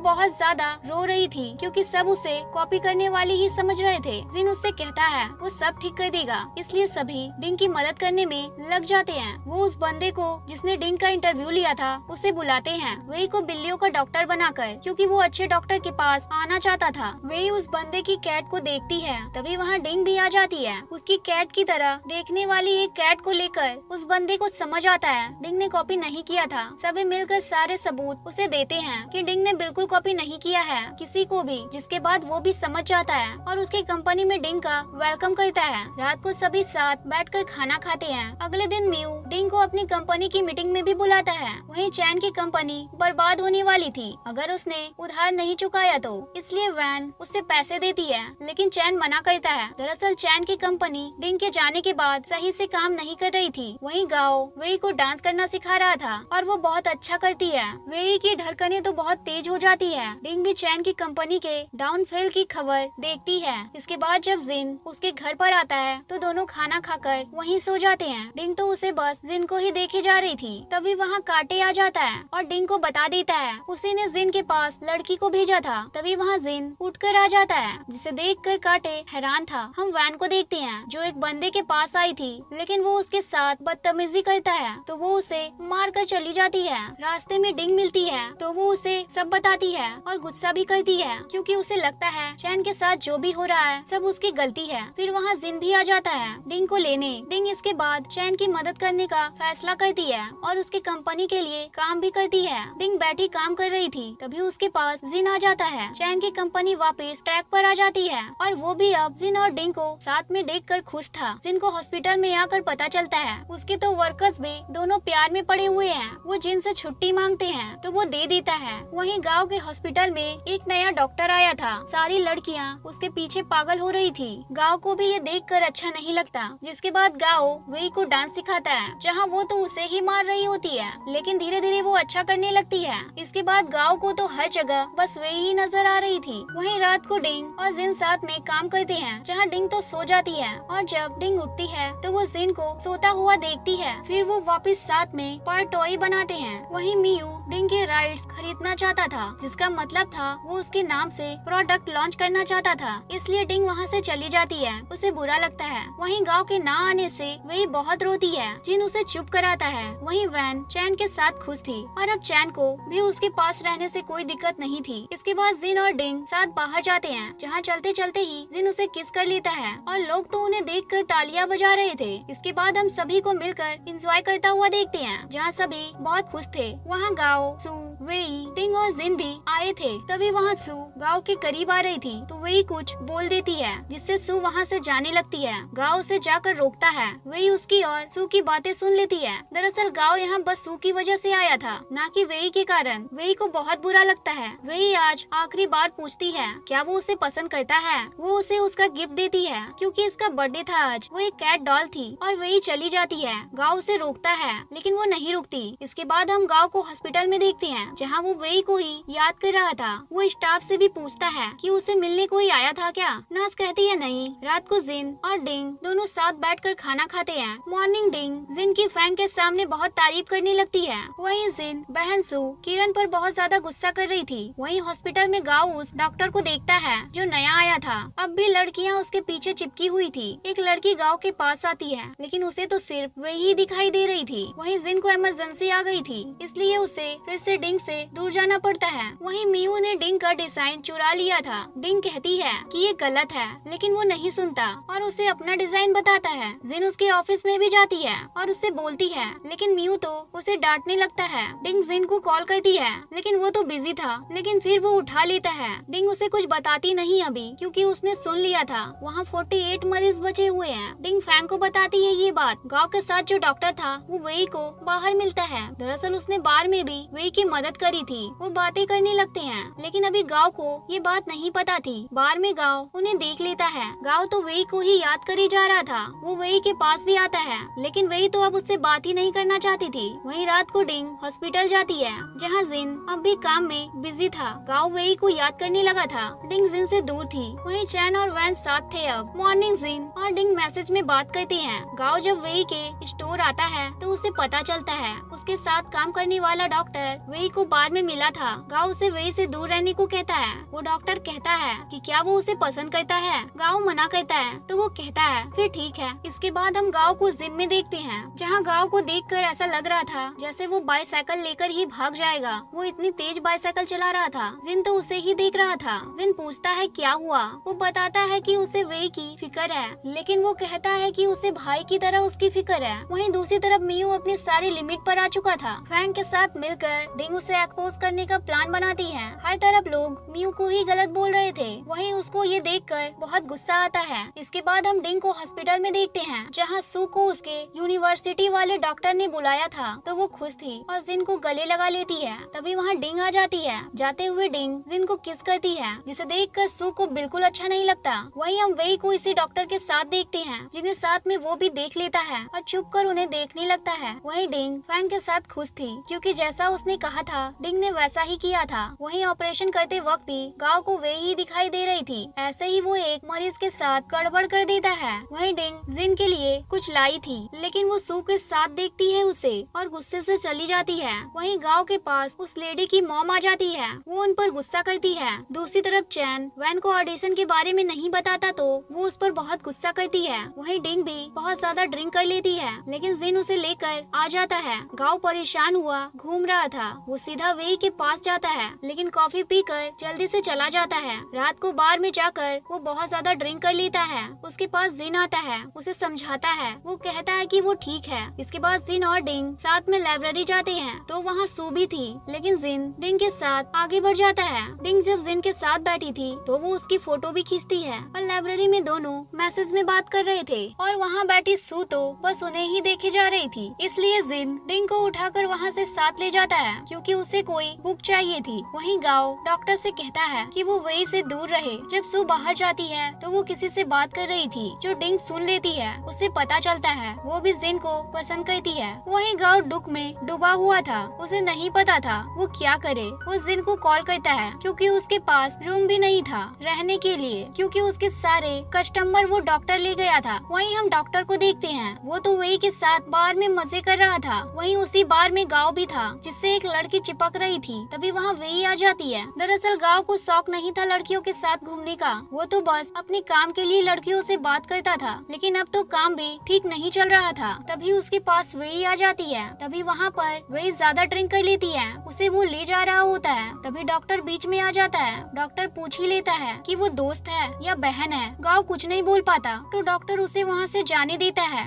बहुत ज्यादा रो रही थी क्योंकि सब उसे कॉपी करने वाली ही समझ रहे थे। जिन उससे कहता है वो सब ठीक कर देगा, इसलिए सभी डिंग की मदद करने में लग जाते हैं। वो उस बंदे को जिसने डिंग का इंटरव्यू लिया था उसे बुलाते हैं, वेई को बिल्लियों का डॉक्टर बनाकर, क्योंकि वो अच्छे डॉक्टर के पास आना चाहता था। वेई उस बंदे की कैट को देखती है, तभी वहाँ डिंग भी आ जाती है। उसकी कैट की तरह देखने वाली एक कैट को लेकर उस बंदे को समझ आता है डिंग ने कॉपी नहीं किया था। सभी मिलकर सारे सबूत उसे देते हैं कि डिंग ने बिल्कुल कॉपी नहीं किया है किसी को भी, जिसके बाद वो भी समझ जाता है और उसकी कंपनी में डिंग का वेलकम करता है। रात को सभी साथ बैठकर खाना खाते हैं। अगले दिन म्यू डिंग को अपनी कंपनी की मीटिंग में भी बुलाता है। वहीं चैन की कंपनी बर्बाद होने वाली थी अगर उसने उधार नहीं चुकाया तो, इसलिए वैन उससे पैसे देती है, लेकिन चैन मना करता है। दरअसल चैन की कंपनी डिंग के जाने के बाद सही से काम नहीं कर रही थी। वहीं गाओ वेई को डांस करना सिखा रहा था और वो बहुत अच्छा करती है। वेई की धड़कनें तो बहुत तेज हो जाती है। डिंग भी चैन की कंपनी के डाउनफॉल की खबर देखती है। इसके बाद जब जिन उसके घर पर आता है तो दोनों खाना खाकर वहीं सो जाते हैं। डिंग तो उसे बस जिन को ही देखे जा रही थी, तभी वहाँ कांटे आ जाता है और डिंग को बता देता है उसी ने जिन के पास लड़की को भेजा था। तभी वहाँ जिन उठकर आ जाता है, जिसे देखकर कांटे हैरान था। हम वैन को देखते हैं जो एक बंदे के पास आई थी, लेकिन वो उसके साथ बदतमीजी करता है तो वो उसे मार कर चली जाती है। रास्ते में डिंग मिलती है तो वो उसे सब बताती है और गुस्सा भी करती है क्योंकि उसे लगता है चैन के साथ जो भी हो रहा है सब उसकी गलती है। फिर वहाँ जिन भी आ जाता है डिंग को लेने। डिंग इसके बाद चैन की मदद करने का फैसला करती है और उसकी कंपनी के लिए काम भी करती है। डिंग बैठी काम कर रही थी, तभी उसके पास जिन आ जाता है। चैन की कंपनी वापस ट्रैक पर आ जाती है और वो भी अब जिन और डिंग को साथ में देखकर खुश था। जिन को हॉस्पिटल में आकर पता चलता है उसके तो वर्कर्स भी दोनों प्यार में पड़े हुए हैं। वो जिन से छुट्टी मांगते हैं तो वो दे देता है। वहीं गांव के हॉस्पिटल में एक नया डॉक्टर आया था। सारी लड़कियां उसके पीछे पागल हो रही थी। गांव को भी ये देखकर अच्छा नहीं लगता। जिसके बाद गांव वेई को डांस सिखाता है, जहां वो तो उसे ही मार रही होती है, लेकिन धीरे धीरे वो अच्छा करने लगती है। इसके बाद गांव को तो हर जगह बस वेई ही नजर आ रही थी। वहीं रात को डिंग और जिन साथ में काम करते हैं, जहाँ डिंग तो सो जाती है और जब डिंग उठती है तो वो जिन को सोता हुआ देखती है। फिर वो वापस साथ में पर टॉय बनाते हैं। वहीं मियू डिंग के राइट्स खरीदना चाहता था, जिसका मतलब था वो उसके नाम से प्रोडक्ट लॉन्च करना चाहता था, इसलिए डिंग वहाँ से चली जाती है। उसे बुरा लगता है। वहीं गांव के ना आने से वही बहुत रोती है। जिन उसे चुप कराता है। वहीं वैन चैन के साथ खुश थी और अब चैन को भी उसके पास रहने से कोई दिक्कत नहीं थी। इसके बाद जिन और डिंग साथ बाहर जाते हैं, जहाँ चलते चलते ही जिन उसे किस कर लेता है और लोग तो उन्हें देखकर तालियां बजा रहे थे। इसके बाद हम सभी को मिलकर एंजॉय करता हुआ देखते हैं, जहाँ सभी बहुत खुश थे। वहाँ गाओ, सू, वेई, डिंग और जिन भी आए थे। तभी वहाँ सू गाओ के करीब आ रही थी तो वेई कुछ बोल देती है, जिससे सू वहाँ से जाने लगती है। गाओ उसे जाकर रोकता है। वेई उसकी और सू की बातें सुन लेती है। दरअसल गाओ यहाँ बस सू की वजह से आया था, न कि वेई के कारण। वेई को बहुत बुरा लगता है। वेई आज आखिरी बार पूछती है क्या वो उसे पसंद करता है। वो उसे उसका गिफ्ट देती है क्योंकि इसका बर्थडे था आज। वो एक कैट डॉल थी और वेई चली जाती है। गाओ उसे रोकता है, लेकिन वो नहीं रुकती। इसके बाद हम गाओ को हॉस्पिटल में देखते हैं, जहाँ वो वेई को ही याद कर रहा था। वो स्टाफ से भी पूछता है कि उसे मिलने कोई आया था क्या। नर्स कहती है नहीं। रात को जिन और डिंग दोनों साथ बैठकर खाना खाते हैं। मॉर्निंग डिंग जिन की फैन के सामने बहुत तारीफ करने लगती है। वहीं जिन बहन सू किरण पर बहुत ज्यादा गुस्सा कर रही थी। वहीं हॉस्पिटल में गाओ उस डॉक्टर को देखता है जो नया आया था। अब भी लड़कियां उसके पीछे चिपकी हुई थी। एक लड़की गाओ के पास आती है, लेकिन उसे तो सिर्फ वही दिखाई दे रही थी। वहीं जिन को इमरजेंसी आ गई थी, इसलिए इसलिए उसे फिर से डिंग से दूर जाना पड़ता है। वहीं मियू ने डिंग का डिजाइन चुरा लिया था। डिंग कहती है कि ये गलत है, लेकिन वो नहीं सुनता और उसे अपना डिजाइन बताता है। जिन उसके ऑफिस में भी जाती है और उससे बोलती है, लेकिन मियू तो उसे डांटने लगता है। डिंग जिन को कॉल करती है, लेकिन वो तो बिजी था, लेकिन फिर वो उठा लेता है। डिंग उसे कुछ बताती नहीं अभी, क्योंकि उसने सुन लिया था वहाँ 48 मरीज बचे हुए हैं। डिंग फैंग को बताती है ये बात। गांव के साथ जो डॉक्टर था वो वेई को बाहर मिलता है। दरअसल उसने बार में भी वेई की मदद करी थी। वो बातें करने लगते हैं, लेकिन अभी गांव को ये बात नहीं पता थी। बार में गांव उन्हें देख लेता है। गांव तो वेई को ही याद करी जा रहा था। वो वेई के पास भी आता है, लेकिन वेई तो अब उससे बात ही नहीं करना चाहती थी। वहीं रात को डिंग हॉस्पिटल जाती है, जहाँ जिन अब भी काम में बिजी था। गांव वेई को याद करने लगा था। डिंग जिन से दूर थी। वहीं चैन और वैन साथ थे। अब मॉर्निंग जिन और डिंग मैसेज में बात करते हैं। गांव जब वेई के स्टोर आता है तो उसे पता चलता है उसके साथ काम करने वाला डॉक्टर वेई को बार में मिला था। गांव उसे वेई से दूर रहने को कहता है। वो डॉक्टर कहता है कि क्या वो उसे पसंद करता है। गांव मना करता है तो वो कहता है फिर ठीक है। इसके बाद हम गांव को जिम में देखते हैं, जहां गांव को देखकर ऐसा लग रहा था जैसे वो बाईसाइकिल लेकर ही भाग जाएगा। वो इतनी तेज बाईसाइकिल चला रहा था। जिन तो उसे ही देख रहा था। जिन पूछता है क्या हुआ। वो बताता है कि उसे वेई की फिक्र है, लेकिन वो कहता है कि उसे भाई की तरह उसकी फिक्र है। वहीं दूसरी तरफ मियू अपनी सारी लिमिट पर आ चुका था। फैंग के साथ मिलकर डिंग उसे एक्सपोज करने का प्लान बनाती है। हर तरफ लोग मियू को ही गलत बोल रहे थे। वहीं उसको ये देखकर बहुत गुस्सा आता है। इसके बाद हम डिंग को हॉस्पिटल में देखते हैं, जहाँ सू को उसके यूनिवर्सिटी वाले डॉक्टर ने बुलाया था। तो वो खुश थी और जिन को गले लगा लेती है। तभी वहाँ डिंग आ जाती है। जाते हुए डिंग जिन को किस करती है, जिसे देखकर सू को बिल्कुल अच्छा नहीं लगता। वहीं हम वेई को इसी डॉक्टर के साथ देखते हैं, जिन्हें साथ में वो भी देख लेता है और चुप कर उन्हें देखने लगता है। वहीं डिंग फैंग के साथ खुश थी, क्योंकि जैसा उसने कहा था डिंग ने वैसा ही किया था। वहीं ऑपरेशन करते वक्त भी गांव को वे ही दिखाई दे रही थी। ऐसे ही वो एक मरीज के साथ गड़बड़ कर देता है। वहीं डिंग जिन के लिए कुछ लाई थी, लेकिन वो सू के साथ देखती है उसे और गुस्से से चली जाती है। वहीं गांव के पास उस लेडी की मॉम आ जाती है। वो उन पर गुस्सा करती है। दूसरी तरफ चैन वैन को ऑडिशन के बारे में नहीं बताता तो वो उस पर बहुत गुस्सा करती है। वहीं डिंग भी बहुत ज्यादा ड्रिंक कर लेती है, लेकिन जिन उसे लेकर आ जाता है। गांव परेशान हुआ घूम रहा था। वो सीधा वेई के पास जाता है, लेकिन कॉफी पीकर जल्दी से चला जाता है। रात को बार में जाकर वो बहुत ज्यादा ड्रिंक कर लेता है। उसके पास जिन आता है, उसे समझाता है। वो कहता है कि वो ठीक है। इसके बाद जिन और डिंग साथ में लाइब्रेरी जाते हैं, तो वहाँ सू भी थी, लेकिन जिन डिंग के साथ आगे बढ़ जाता है। डिंग जब जिन के साथ बैठी थी तो वो उसकी फोटो भी खींचती है और लाइब्रेरी में दोनों मैसेज में बात कर रहे थे और वहाँ बैठी सू तो बस उन्हें ही देखे जा रही थी। इसलिए जिन डिंग को उठाकर वहाँ से साथ ले जाता है, क्योंकि उसे कोई बुक चाहिए थी। वहीं गांव डॉक्टर से कहता है कि वो वेई से दूर रहे। जब सू बाहर जाती है तो वो किसी से बात कर रही थी, जो डिंग सुन लेती है। उसे पता चलता है वो भी जिन को पसंद करती है। वहीं गांव दुख में डूबा हुआ था। उसे नहीं पता था वो क्या करे। वो जिन को कॉल करता है, क्योंकि उसके पास रूम भी नहीं था रहने के लिए, क्योंकि उसके सारे कस्टमर वो डॉक्टर ले गया था। वहीं हम डॉक्टर को देखते हैं। वो तो वेई के साथ बार में मजे कर रहा था। वहीं उसी बार में गांव भी था, जिससे एक लड़की चिपक रही थी। तभी वहाँ वेई आ जाती है। दरअसल गांव को शौक नहीं था लड़कियों के साथ घूमने का। वो तो बस अपने काम के लिए लड़कियों से बात करता था, लेकिन अब तो काम भी ठीक नहीं चल रहा था। तभी उसके पास वेई आ जाती है। तभी वहाँ पर वेई ज्यादा ड्रिंक कर लेती है। उसे वो ले जा रहा होता है। तभी डॉक्टर बीच में आ जाता है। डॉक्टर पूछ ही लेता है कि वो दोस्त है या बहन है। गांव कुछ नहीं बोल पाता, तो डॉक्टर उसे वहाँ से जाने देता है।